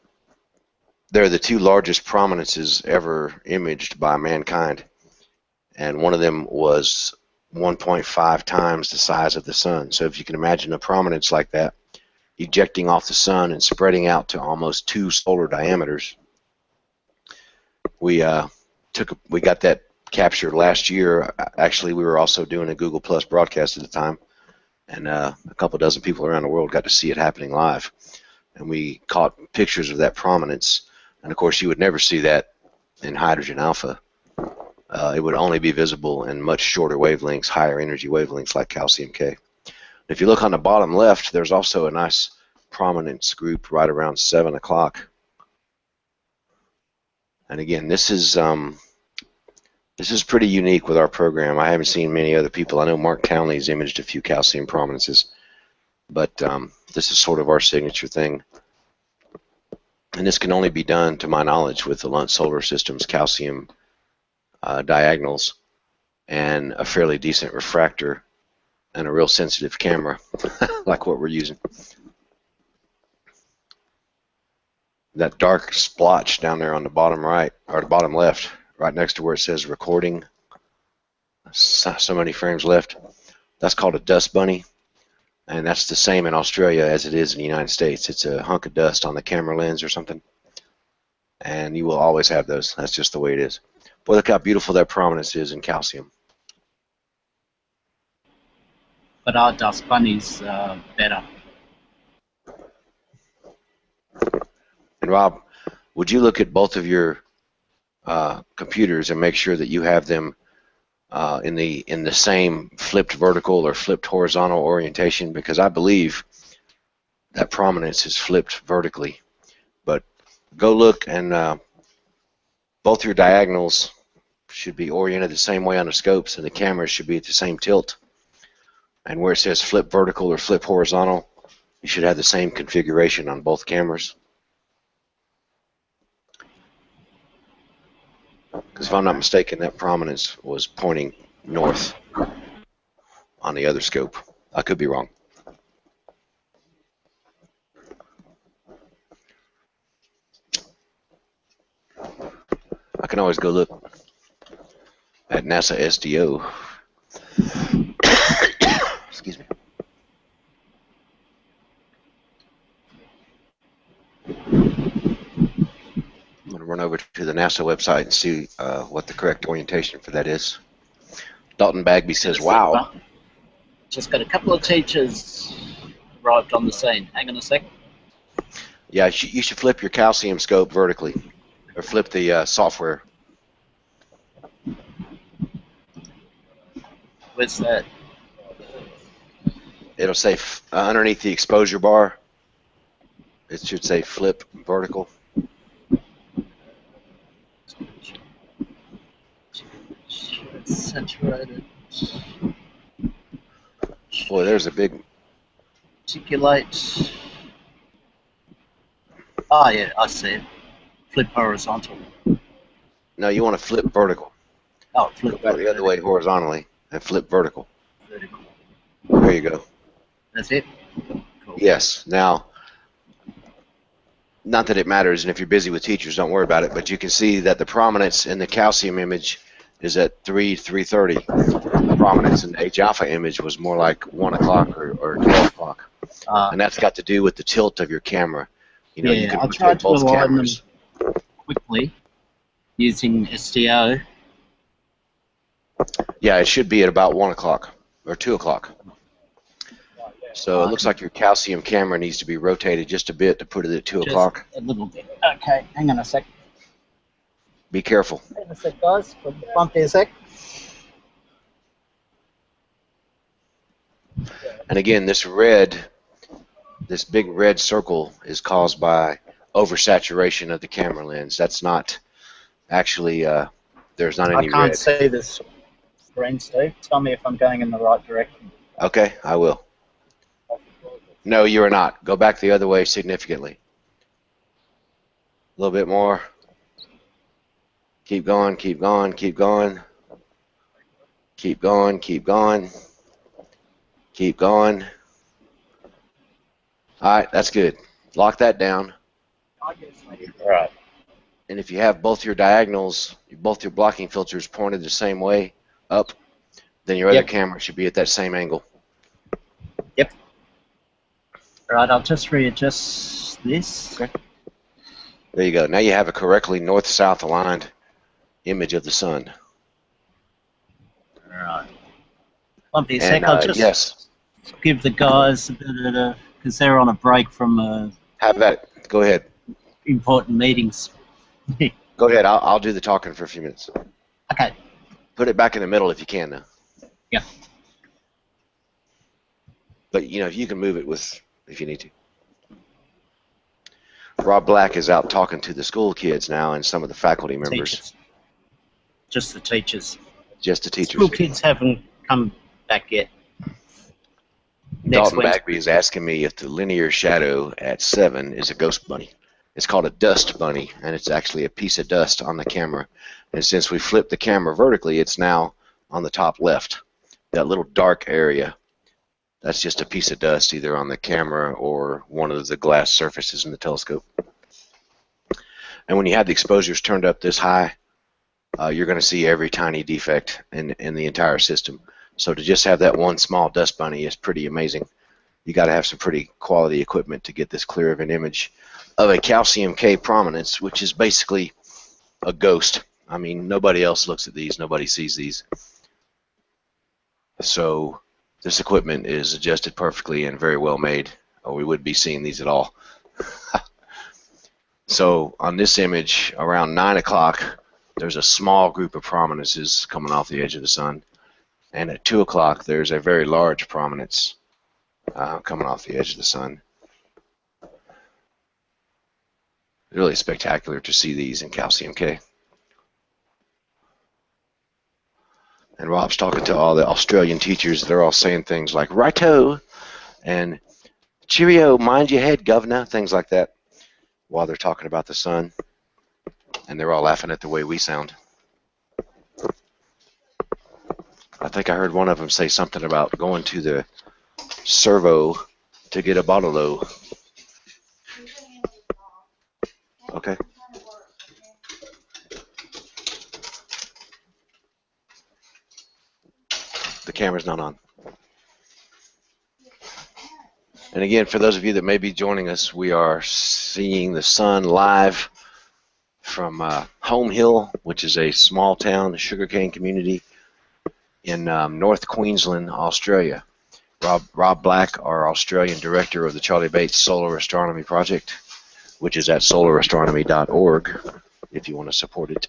they're the two largest prominences ever imaged by mankind, and one of them was 1.5 times the size of the sun. So if you can imagine a prominence like that ejecting off the sun and spreading out to almost 2 solar diameters, we got that captured last year. Actually, we were also doing a Google Plus broadcast at the time, and a couple dozen people around the world got to see it happening live, and we caught pictures of that prominence. And of course, you would never see that in hydrogen alpha. It would only be visible in much shorter wavelengths, higher energy wavelengths like calcium K. If you look on the bottom left, there's also a nice prominence group right around 7 o'clock. And again, this is pretty unique with our program. I haven't seen many other people. I know Mark Townley's imaged a few calcium prominences, but this is sort of our signature thing. And this can only be done, to my knowledge, with the Lunt Solar Systems calcium diagonals, and a fairly decent refractor, and a real sensitive camera, like what we're using. That dark splotch down there on the bottom right, or the bottom left, right next to where it says recording, so many frames left, that's called a dust bunny, and that's the same in Australia as it is in the United States. It's a hunk of dust on the camera lens or something, and you will always have those. That's just the way it is. Boy, look how beautiful that prominence is in calcium. But our dust bunnies better. And Rob, would you look at both of your computers and make sure that you have them in the same flipped vertical or flipped horizontal orientation? Because I believe that prominence is flipped vertically. But go look, and both your diagonals should be oriented the same way on the scopes, and the cameras should be at the same tilt. And where it says flip vertical or flip horizontal, you should have the same configuration on both cameras. Because if I'm not mistaken, that prominence was pointing north on the other scope. I could be wrong. I can always go look at NASA SDO. Excuse me. I'm going to run over to the NASA website and see what the correct orientation for that is. Dalton Bagby says, wow. Just got a couple of teachers arrived on the scene. Hang on a sec. Yeah, you should flip your calcium scope vertically, or flip the software. Where's that? It'll say underneath the exposure bar, it should say flip vertical. Saturated. Boy, there's a big... Articulate. Oh yeah, I see it. Flip horizontal. No, you want to flip vertical. Oh, flip Go the other way horizontally and flip vertical. vertical. There you go. That's it? Cool. Yes. Now, not that it matters, and if you're busy with teachers, don't worry about it, but you can see that the prominence in the calcium image is at 3:30. The prominence in the H-alpha image was more like 1 o'clock or 12 o'clock. And that's got to do with the tilt of your camera. You know, yeah, you can I tried to both align cameras them quickly using SDO. Yeah, it should be at about 1 o'clock or 2 o'clock. So it looks like your calcium camera needs to be rotated just a bit to put it at 2 o'clock. A little bit. Okay, hang on a sec. Be careful. Hang on a sec, guys. Bump there a sec. And again, this big red circle is caused by oversaturation of the camera lens. That's not actually, there's not any red. I can't see this screen, Steve. Tell me if I'm going in the right direction. Okay, I will. No, you are not. Go back the other way significantly. A little bit more. Keep going, keep going, keep going. Keep going, keep going. Keep going. All right, that's good. Lock that down. All right. And if you have both your diagonals, both your blocking filters pointed the same way, up, then your other camera should be at that same angle. Yep. All right, I'll just readjust this. Okay. There you go. Now you have a correctly north-south aligned image of the sun. All right. One bit sec. I'll just give the guys a bit of because they're on a break from have that. Go ahead. Important meetings. Go ahead. I'll do the talking for a few minutes. Okay. Put it back in the middle if you can now. Yeah. But you know, you can move it if you need to. Rob Black is out talking to the school kids now and some of the faculty members. Teachers. Just the teachers. Just the teachers. School kids haven't come back yet. Dalton Bagby is asking me if the linear shadow at 7 is a ghost bunny. It's called a dust bunny, and it's actually a piece of dust on the camera. And since we flipped the camera vertically, it's now on the top left. That little dark area, that's just a piece of dust either on the camera or one of the glass surfaces in the telescope. And when you have the exposures turned up this high, you're going to see every tiny defect in the entire system. So to just have that one small dust bunny is pretty amazing. You got to have some pretty quality equipment to get this clear of an image of a calcium K prominence, which is basically a ghost. I mean, nobody else looks at these, nobody sees these. So this equipment is adjusted perfectly and very well made, or we wouldn't be seeing these at all. So on this image, around 9 o'clock, there's a small group of prominences coming off the edge of the sun. And at 2 o'clock, there's a very large prominence coming off the edge of the sun. Really spectacular to see these in calcium K. And Rob's talking to all the Australian teachers. They're all saying things like, righto, and cheerio, mind your head, governor, things like that, while they're talking about the sun. And they're all laughing at the way we sound. I think I heard one of them say something about going to the servo to get a bottle of. Okay. The camera's not on. And again, for those of you that may be joining us, we are seeing the sun live from Home Hill, which is a small town, sugarcane community in North Queensland, Australia. Rob Black, our Australian director of the Charlie Bates Solar Astronomy Project, which is at solarastronomy.org if you want to support it.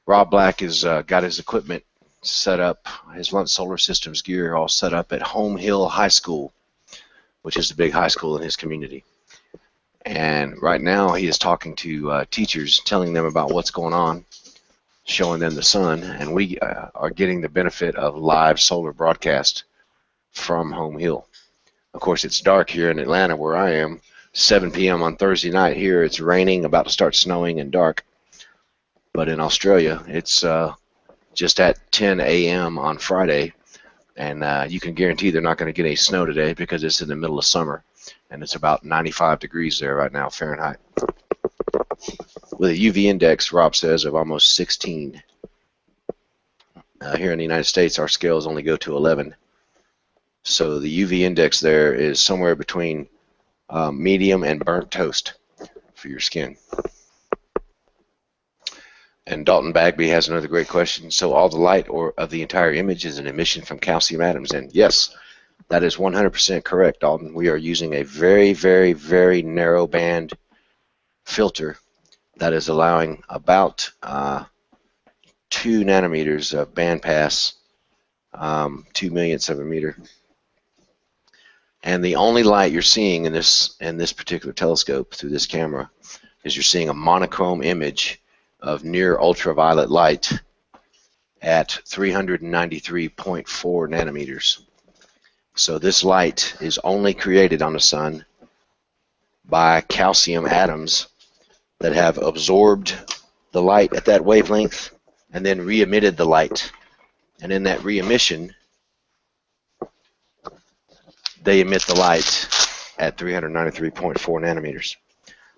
Rob Black has got his equipment set up, his Lunt Solar Systems gear all set up at Home Hill High School, which is the big high school in his community. And right now he is talking to teachers, telling them about what's going on, showing them the sun, and we are getting the benefit of live solar broadcast from Home Hill. Of course, it's dark here in Atlanta where I am. 7 p.m. on Thursday night here. It's raining, about to start snowing and dark. But in Australia, it's just at 10 a.m. on Friday, and you can guarantee they're not going to get any snow today because it's in the middle of summer, and it's about 95 degrees there right now, Fahrenheit. With a UV index, Rob says, of almost 16. Here in the United States, our scales only go to 11. So the UV index there is somewhere between medium and burnt toast for your skin. And Dalton Bagby has another great question. So all the light of the entire image is an emission from calcium atoms. And yes, that is 100% correct, Dalton. We are using a very, very, very narrow band filter that is allowing about 2 nanometers of band pass, 2 millionths of a meter. And the only light you're seeing in this particular telescope through this camera is you're seeing a monochrome image of near ultraviolet light at 393.4 nanometers. So this light is only created on the sun by calcium atoms that have absorbed the light at that wavelength and then re-emitted the light. And in that re-emission, they emit the light at 393.4 nanometers.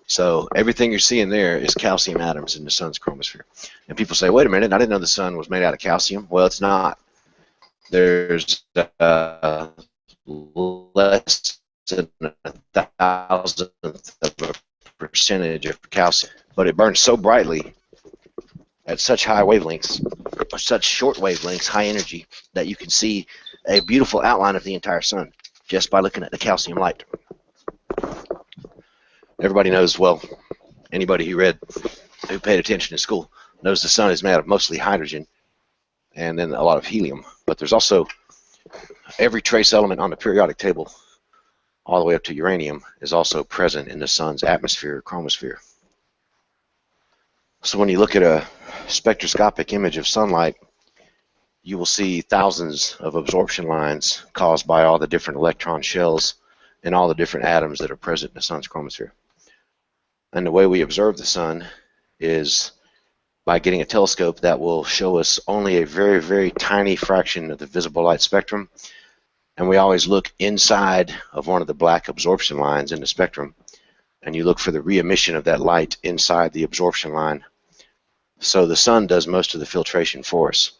So everything you're seeing there is calcium atoms in the sun's chromosphere. And people say, wait a minute, I didn't know the sun was made out of calcium. Well, it's not. There's less than 1,000th of a percentage of calcium, but it burns so brightly at such high wavelengths, or such short wavelengths, high energy, that you can see a beautiful outline of the entire sun just by looking at the calcium light. Everybody knows, well, anybody who paid attention in school knows the sun is made of mostly hydrogen and then a lot of helium. But there's also every trace element on the periodic table, all the way up to uranium, is also present in the sun's atmosphere or chromosphere. So when you look at a spectroscopic image of sunlight, you will see thousands of absorption lines caused by all the different electron shells and all the different atoms that are present in the sun's chromosphere. And the way we observe the sun is by getting a telescope that will show us only a very, very tiny fraction of the visible light spectrum. And we always look inside of one of the black absorption lines in the spectrum, and you look for the re-emission of that light inside the absorption line. So the sun does most of the filtration for us.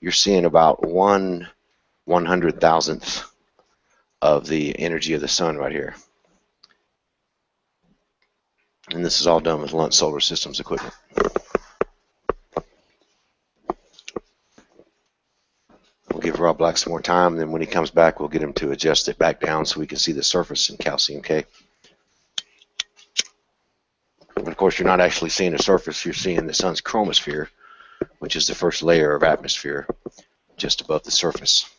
You're seeing about 1/100,000th of the energy of the sun right here. And this is all done with Lunt Solar Systems equipment. We'll give Rob Black some more time, and then when he comes back, we'll get him to adjust it back down so we can see the surface in calcium K. And of course, you're not actually seeing the surface, you're seeing the sun's chromosphere, which is the first layer of atmosphere just above the surface.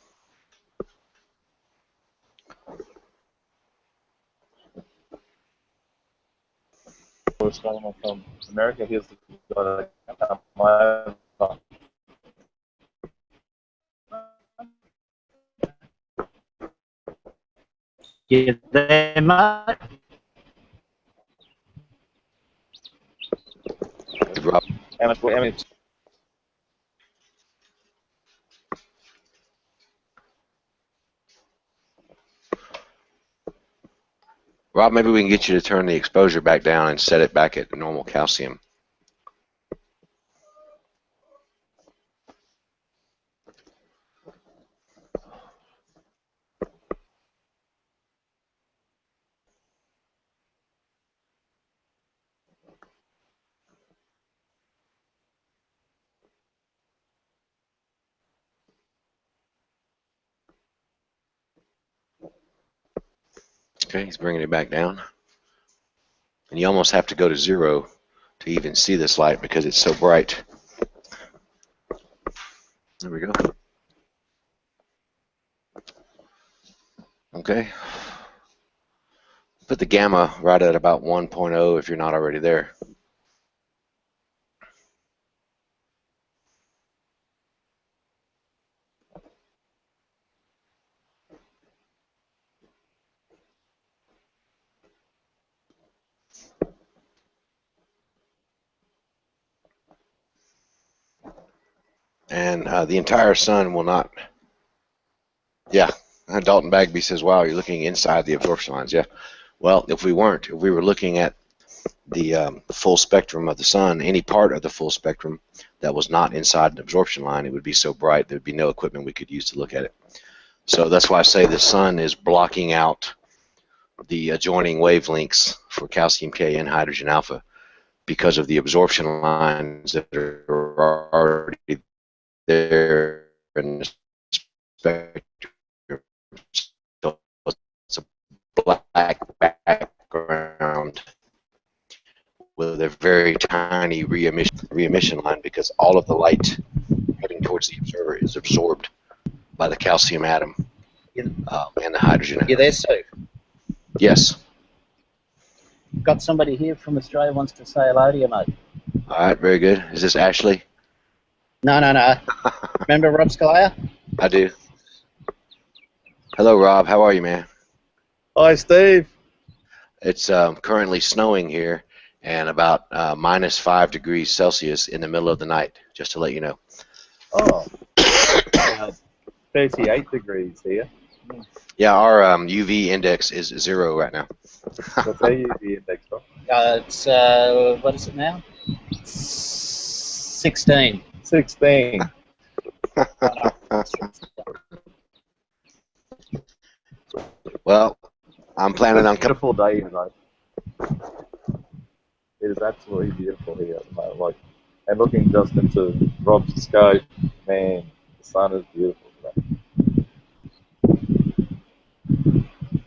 What's going on from America? Here's the my You there, mate? Rob, how many Rob, maybe we can get you to turn the exposure back down and set it back at normal calcium. Okay, he's bringing it back down. And you almost have to go to 0 to even see this light because it's so bright. There we go. Okay. Put the gamma right at about 1.0 if you're not already there. And the entire sun will not. Yeah, Dalton Bagby says, wow, you're looking inside the absorption lines. Yeah. Well, if we weren't, if we were looking at the full spectrum of the sun, any part of the full spectrum that was not inside an absorption line, it would be so bright there would be no equipment we could use to look at it. So that's why I say the sun is blocking out the adjoining wavelengths for calcium K and hydrogen alpha because of the absorption lines that are already there in the spectrum. So it's a black background with a very tiny re-emission line because all of the light heading towards the observer is absorbed by the calcium atom and the hydrogen atom. You there, Steve? Yes. Got somebody here from Australia wants to say hello to you, mate. All right, very good. Is this Ashley? No. Remember Rob Skyer? I do. Hello, Rob. How are you, man? Hi, Steve. It's currently snowing here and about -5 degrees Celsius in the middle of the night, just to let you know. Oh, 38 degrees here. Yeah, our UV index is 0 right now. What's our UV index from? It's, what is it now? 16. 16. Well, I'm planning on coming. Beautiful day tonight. It is absolutely beautiful here at the moment. Like, and looking just into Rob's Skype, man, the sun is beautiful today.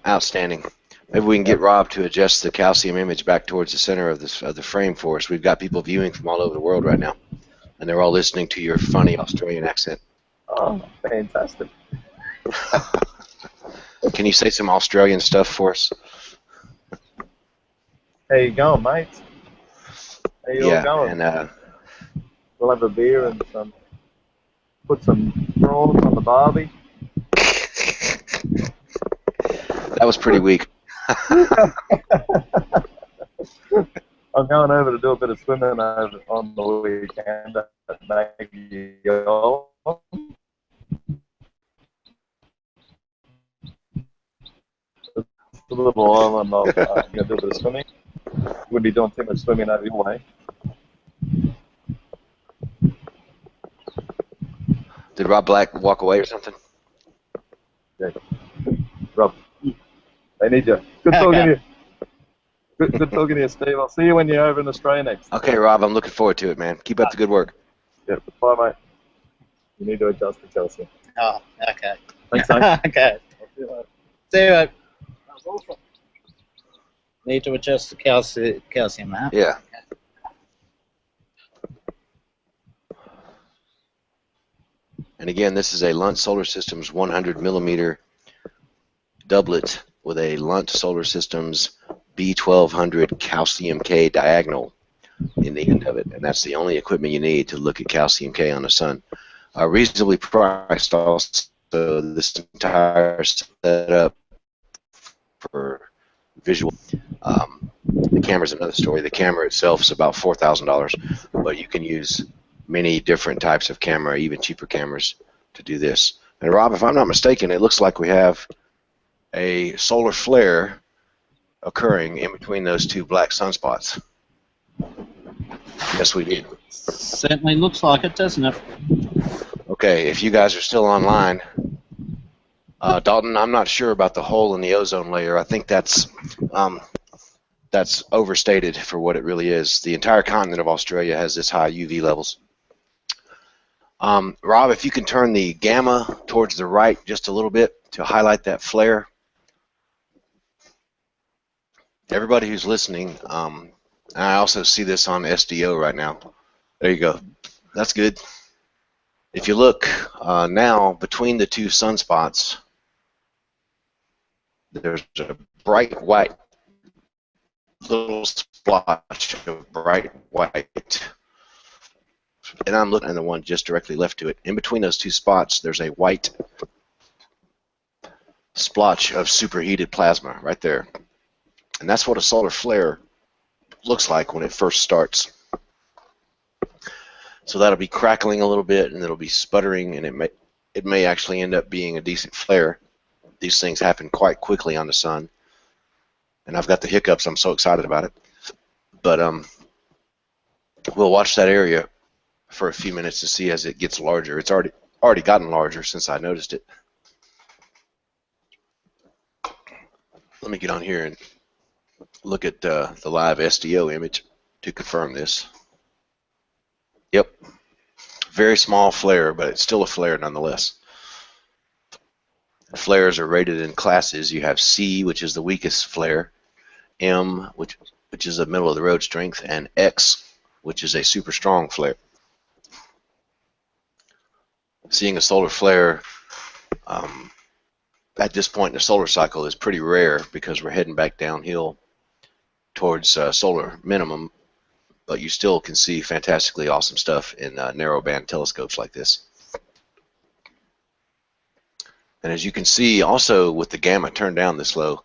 Outstanding. Maybe we can get Rob to adjust the calcium image back towards the center of the frame for us. We've got people viewing from all over the world right now, and they're all listening to your funny Australian accent. Oh, fantastic. Can you say some Australian stuff for us? How you going, mate? How you all going? And we'll have a beer and put some prawns on the barbie. that was pretty weak. I'm going over to do a bit of swimming over on the weekend at Maggie. It's a little island. I'm going to do a bit of swimming. Wouldn't be doing too much swimming over your way. Did Rob Black walk away or something? Yeah. Rob, they need you. Good talking to you. Good talking to you, Steve. I'll see you when you're over in Australia next. Okay, Rob, I'm looking forward to it, man. Keep up the good work. Yeah, bye, mate. You need to adjust to Chelsea. Oh, okay. Thanks, mate. Okay. I'll see you later. See you, mate. Need to adjust the calcium, mate. Yeah. And again, this is a Lunt Solar Systems 100 millimeter doublet with a Lunt Solar Systems B1200 calcium K diagonal in the end of it, and that's the only equipment you need to look at calcium K on the sun. Reasonably priced also. This entire setup for visual. The camera's another story. The camera itself is about $4,000, but you can use many different types of camera, even cheaper cameras, to do this. And Rob, if I'm not mistaken, it looks like we have a solar flare occurring in between those two black sunspots. Yes, we did. Certainly looks like it, doesn't it? Okay, if you guys are still online, Dalton, I'm not sure about the hole in the ozone layer. I think that's overstated for what it really is. The entire continent of Australia has this high UV levels. Rob, if you can turn the gamma towards the right just a little bit to highlight that flare. Everybody who's listening, I also see this on SDO right now. There you go. That's good. If you look now between the two sunspots, there's a bright white little splotch of bright white. And I'm looking at the one just directly left to it. In between those two spots, there's a white splotch of superheated plasma right there. And that's what a solar flare looks like when it first starts. So that'll be crackling a little bit, and it'll be sputtering, and it may actually end up being a decent flare. These things happen quite quickly on the sun, and I've got the hiccups. I'm so excited about it. But we'll watch that area for a few minutes to see as it gets larger. It's already gotten larger since I noticed it. Let me get on here and look at the live SDO image to confirm this. Yep, very small flare, but it's still a flare nonetheless. Flares are rated in classes. You have C, which is the weakest flare, M, which is the middle of the road strength, and X, which is a super strong flare. Seeing a solar flare at this point in the solar cycle is pretty rare because we're heading back downhill towards solar minimum, but you still can see fantastically awesome stuff in narrowband telescopes like this. And as you can see, also with the gamma turned down this low,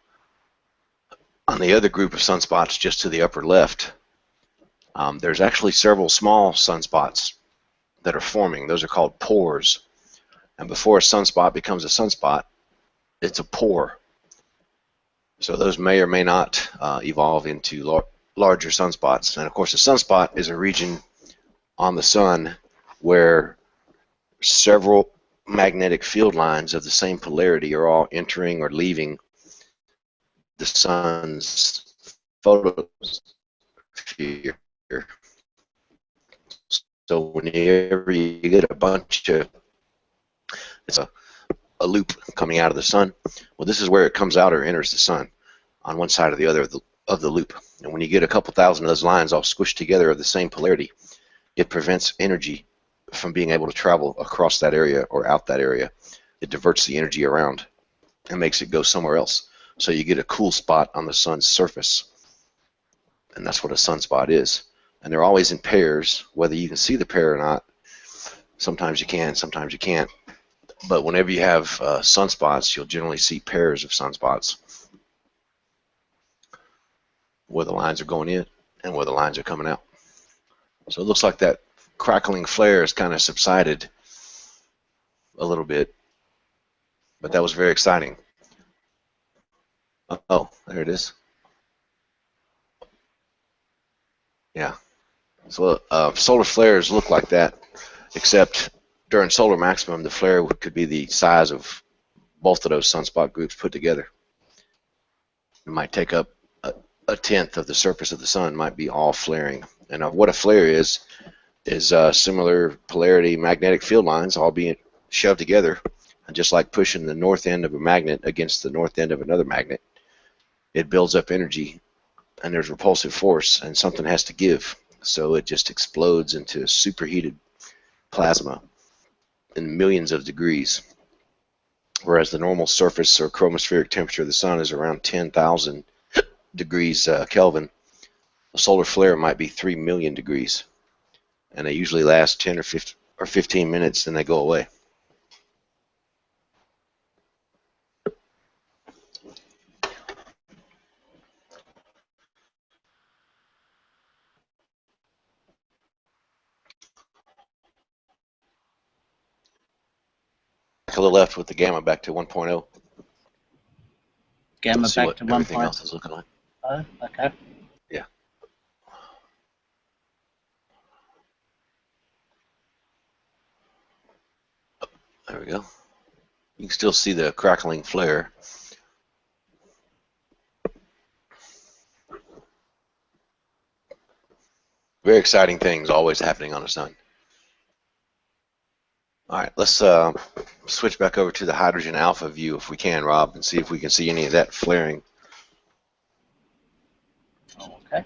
on the other group of sunspots just to the upper left, there's actually several small sunspots that are forming. Those are called pores. And before a sunspot becomes a sunspot, it's a pore. So those may or may not evolve into larger sunspots. And of course, a sunspot is a region on the sun where several magnetic field lines of the same polarity are all entering or leaving the sun's photosphere. So whenever you get a bunch of, it's a loop coming out of the sun, well, this is where it comes out or enters the sun, on one side or the other of the loop. And when you get a couple thousand of those lines all squished together of the same polarity, it prevents energy from being able to travel across that area or out that area. It diverts the energy around and makes it go somewhere else. So you get a cool spot on the sun's surface. And that's what a sunspot is. And they're always in pairs, whether you can see the pair or not. Sometimes you can, sometimes you can't. But whenever you have sunspots, you'll generally see pairs of sunspots where the lines are going in. and where the lines are coming out. So it looks like that crackling flare has kind of subsided a little bit, but that was very exciting. Oh, there it is. Yeah. So solar flares look like that, except during solar maximum, the flare could be the size of both of those sunspot groups put together. It might take up a tenth of the surface of the sun, might be all flaring. And what a flare is similar polarity magnetic field lines all being shoved together, and just like pushing the north end of a magnet against the north end of another magnet, it builds up energy, and there's repulsive force, and something has to give. So it just explodes into superheated plasma in millions of degrees, whereas the normal surface or chromospheric temperature of the sun is around 10,000 degrees Kelvin. A solar flare might be 3 million degrees, and they usually last 10 or 15 minutes, then they go away. A little left with the gamma back to 1.0. Gamma Let's see back what to everything 1.0. else is looking like. Oh, okay. Yeah. There we go. You can still see the crackling flare. Very exciting things always happening on the sun. All right, let's switch back over to the hydrogen alpha view if we can, Rob, and see if we can see any of that flaring. Okay.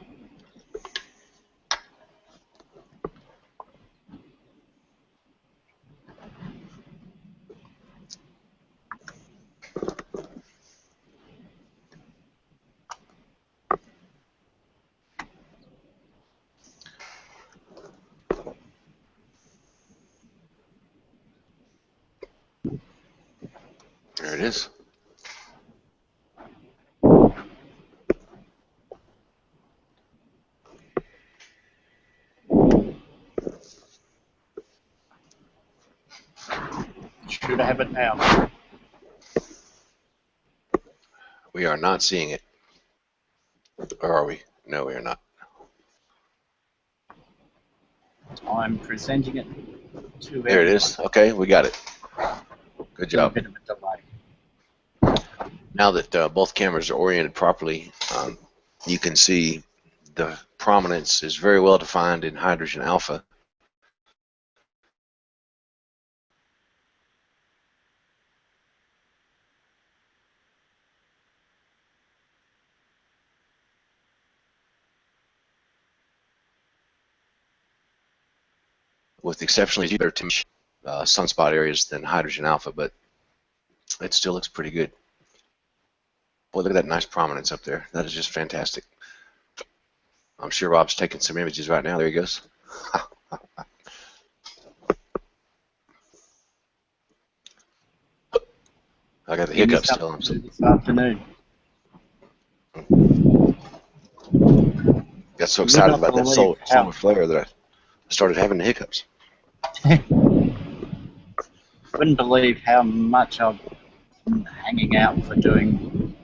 There it is. Should have it now. We are not seeing it. Or are we? No, we are not. I'm presenting it to There it is. Okay, we got it. Good A job. bit of a delay. Now that both cameras are oriented properly, you can see the prominence is very well defined in hydrogen alpha. With exceptionally better sunspot areas than hydrogen alpha, but it still looks pretty good. Boy, look at that nice prominence up there. That is just fantastic. I'm sure Rob's taking some images right now. There he goes. I got the hiccups still. This afternoon. Got so excited about that solar flare that I started having the hiccups. Wouldn't believe how much I've been hanging out for doing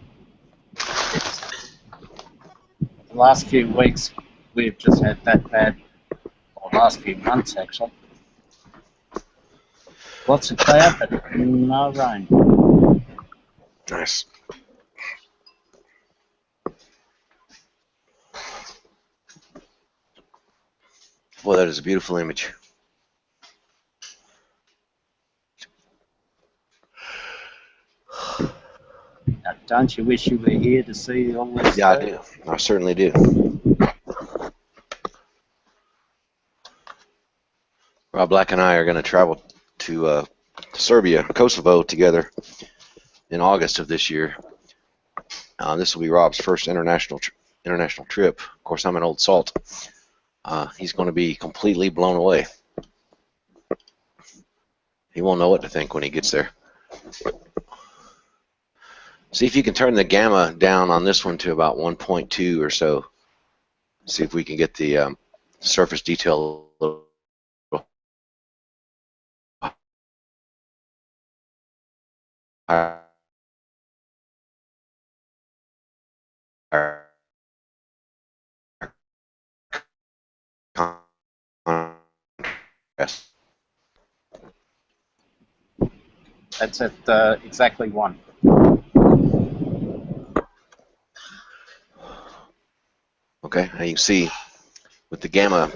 this. The last few weeks we've just had that bad, or last few months actually. Lots of cloud, but no rain. Nice. Boy, that is a beautiful image. Now, don't you wish you were here to see all this? Yeah, I do. I certainly do. Rob Black and I are going to travel to Serbia, Kosovo together in August of this year. This will be Rob's first international trip. Of course, I'm an old salt. He's going to be completely blown away. He won't know what to think when he gets there. See if you can turn the gamma down on this one to about 1.2 or so. See if we can get the surface detail a little higher. Contrast. That's at exactly 1. Okay, and you can see with the gamma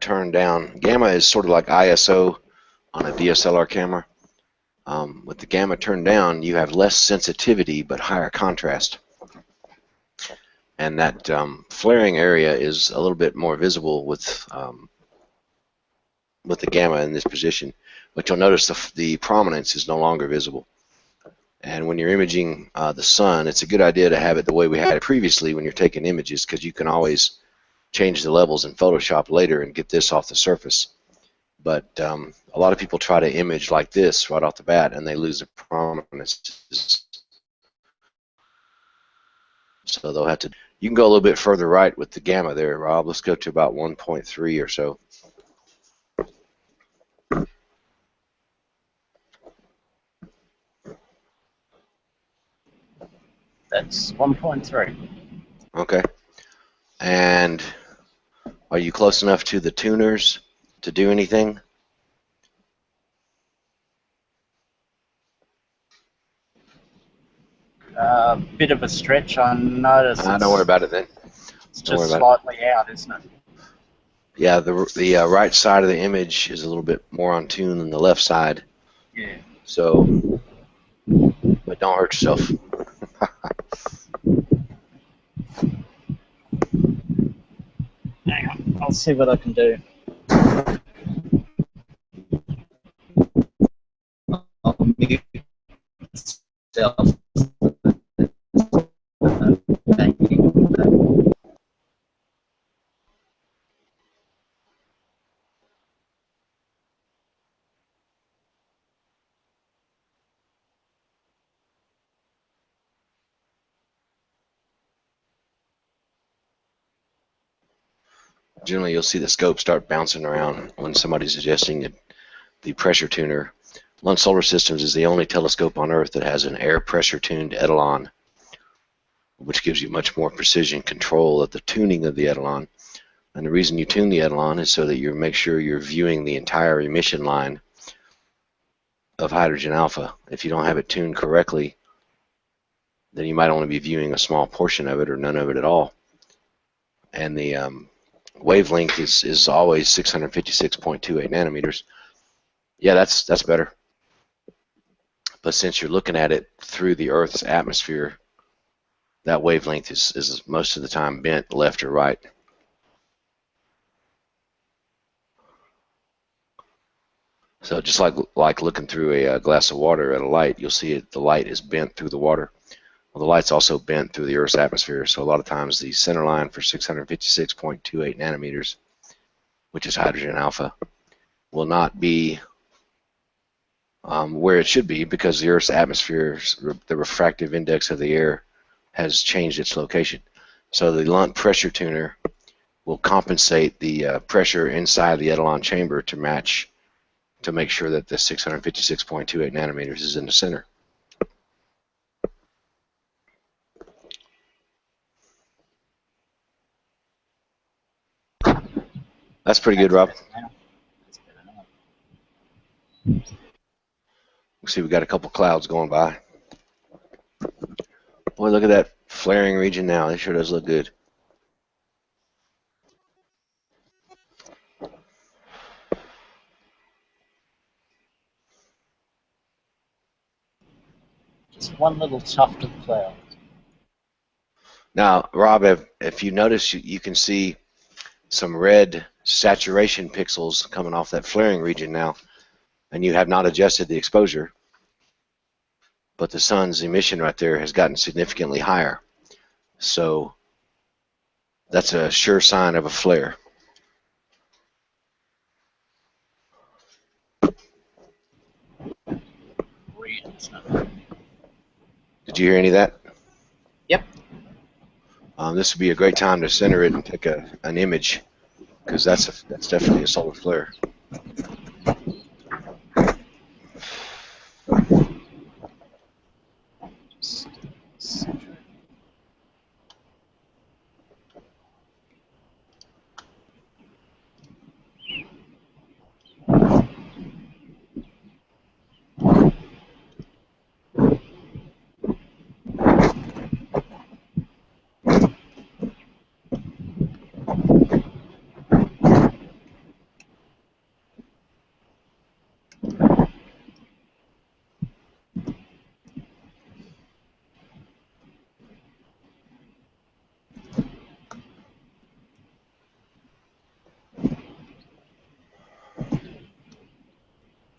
turned down, gamma is sort of like ISO on a DSLR camera. With the gamma turned down, you have less sensitivity but higher contrast. And that flaring area is a little bit more visible with the gamma in this position. But you'll notice the prominence is no longer visible. And when you're imaging the sun, it's a good idea to have it the way we had it previously when you're taking images, because you can always change the levels in Photoshop later and get this off the surface. But a lot of people try to image like this right off the bat, and they lose the prominence. So they'll have to. You can go a little bit further right with the gamma there, Rob. Let's go to about 1.3 or so. That's 1.3. Okay. And are you close enough to the tuners to do anything? Bit of a stretch, I noticed. Don't worry about it then. It's Don't worry just about slightly out, isn't it? Yeah, the right side of the image is a little bit more on tune than the left side. Yeah. So, but don't hurt yourself. Hang on, I'll see what I can do. I'll mute myself. Generally, you'll see the scope start bouncing around when somebody's adjusting the pressure tuner. Lunt Solar Systems is the only telescope on Earth that has an air pressure tuned etalon, which gives you much more precision control of the tuning of the etalon. And the reason you tune the etalon is so that you make sure you're viewing the entire emission line of hydrogen alpha. If you don't have it tuned correctly, then you might only be viewing a small portion of it or none of it at all. And the wavelength is always 656.28 nanometers. Yeah, that's better. But since you're looking at it through the Earth's atmosphere, that wavelength is most of the time bent left or right. So just like looking through a glass of water at a light, you'll see the light is bent through the water. Well, the light's also bent through the Earth's atmosphere, so a lot of times the center line for 656.28 nanometers, which is hydrogen alpha, will not be where it should be because the Earth's atmosphere, the refractive index of the air, has changed its location. So the Lunt pressure tuner will compensate the pressure inside the etalon chamber to match, to make sure that the 656.28 nanometers is in the center. That's pretty good, Rob. We see we got a couple clouds going by. Boy, look at that flaring region now. It sure does look good. Just one little tuft of cloud. Now, Rob, if you notice, you can see some red saturation pixels coming off that flaring region now, and you have not adjusted the exposure, but the sun's emission right there has gotten significantly higher. So that's a sure sign of a flare. Did you hear any of that? Yep. This would be a great time to center it and take an image, because that's definitely a solar flare.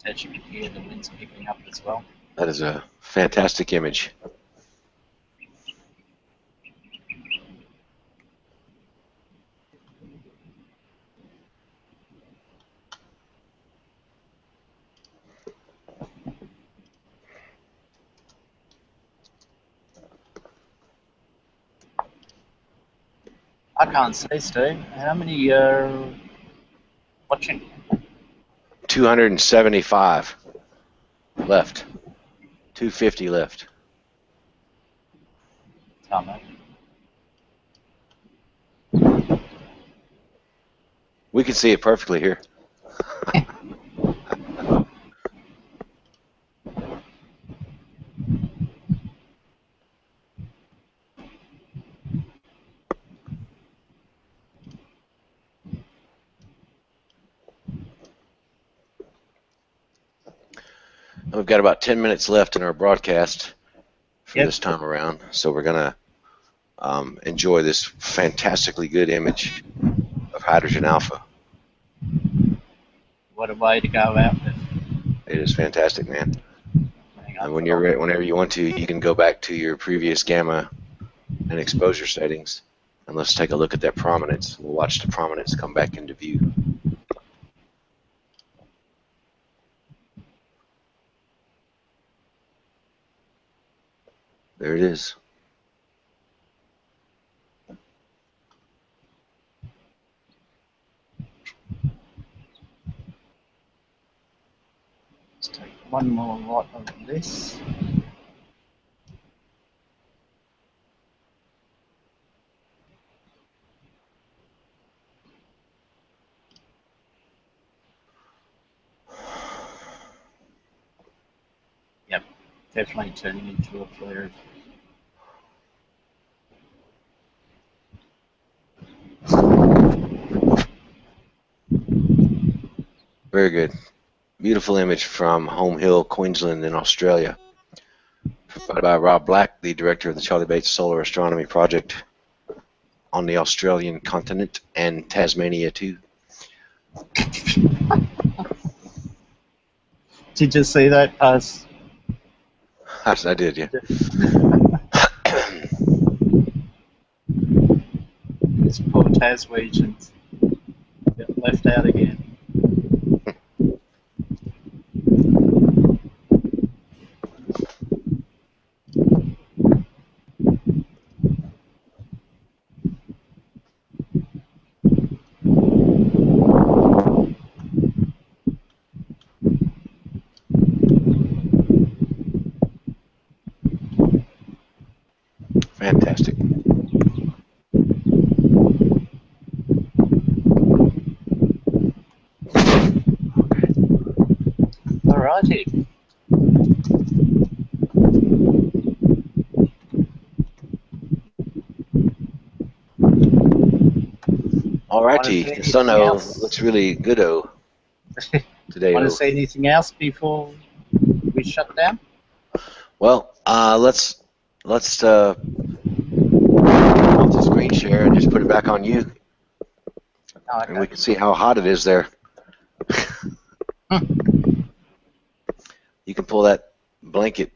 As you can hear, the wind's picking up as well. That is a fantastic image. I can't say, Steve. How many are watching? 275 left. 250 left. Tell me. We can see it perfectly here. We've got about 10 minutes left in our broadcast for this time around, so we're going to enjoy this fantastically good image of hydrogen alpha. What a way to go out with. It is fantastic, man. And when you're ready, whenever you want to, you can go back to your previous gamma and exposure settings, and let's take a look at that prominence. We'll watch the prominence come back into view. There it is. Let's take one more lot of this. Yep, definitely turning into a flare. Very good. Beautiful image from Home Hill, Queensland in Australia. Provided by Rob Black, the director of the Charlie Bates Solar Astronomy Project on the Australian continent and Tasmania too. Did you see that post? I did, yeah. These poor Taswegians get left out again. Fantastic. Alrighty. Alrighty, the sun looks really good today. Want to say anything else before we shut down? Well, let's off the screen share and just put it back on you, Okay. and we can see how hot it is there. You can pull that blanket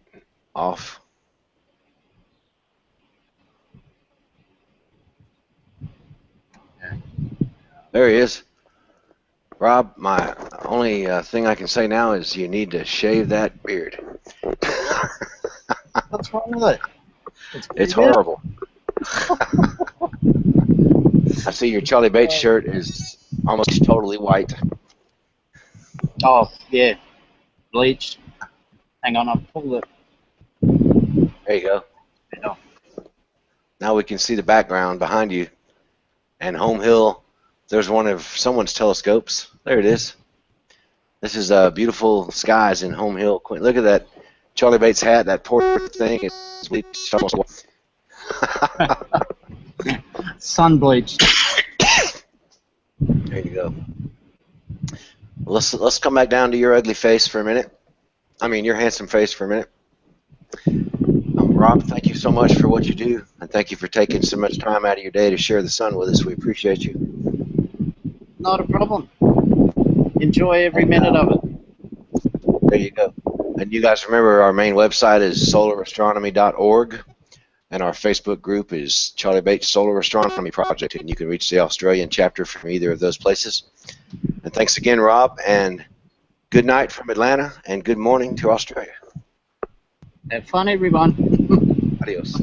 off. There he is. Rob, my only thing I can say now is you need to shave that beard. What's wrong with it? It's horrible. I see your Charlie Bates shirt is almost totally white. Oh, yeah. Bleached. Hang on, I'll pull it. There you go. Oh, Now we can see the background behind you. And Home Hill, there's one of someone's telescopes. There it is. This is beautiful skies in Home Hill. Look at that Charlie Bates hat. That poor thing is bleached almost white. sun bleached. There you go. Let's come back down to your ugly face for a minute. I mean, your handsome face for a minute. Rob, thank you so much for what you do, and thank you for taking so much time out of your day to share the sun with us. We appreciate you. Not a problem. Enjoy every minute of it. There you go. And you guys remember our main website is solarastronomy.org, and our Facebook group is Charlie Bates Solar Astronomy Project, and you can reach the Australian chapter from either of those places. And thanks again, Rob, and good night from Atlanta, and good morning to Australia. Have fun, everyone. Adios.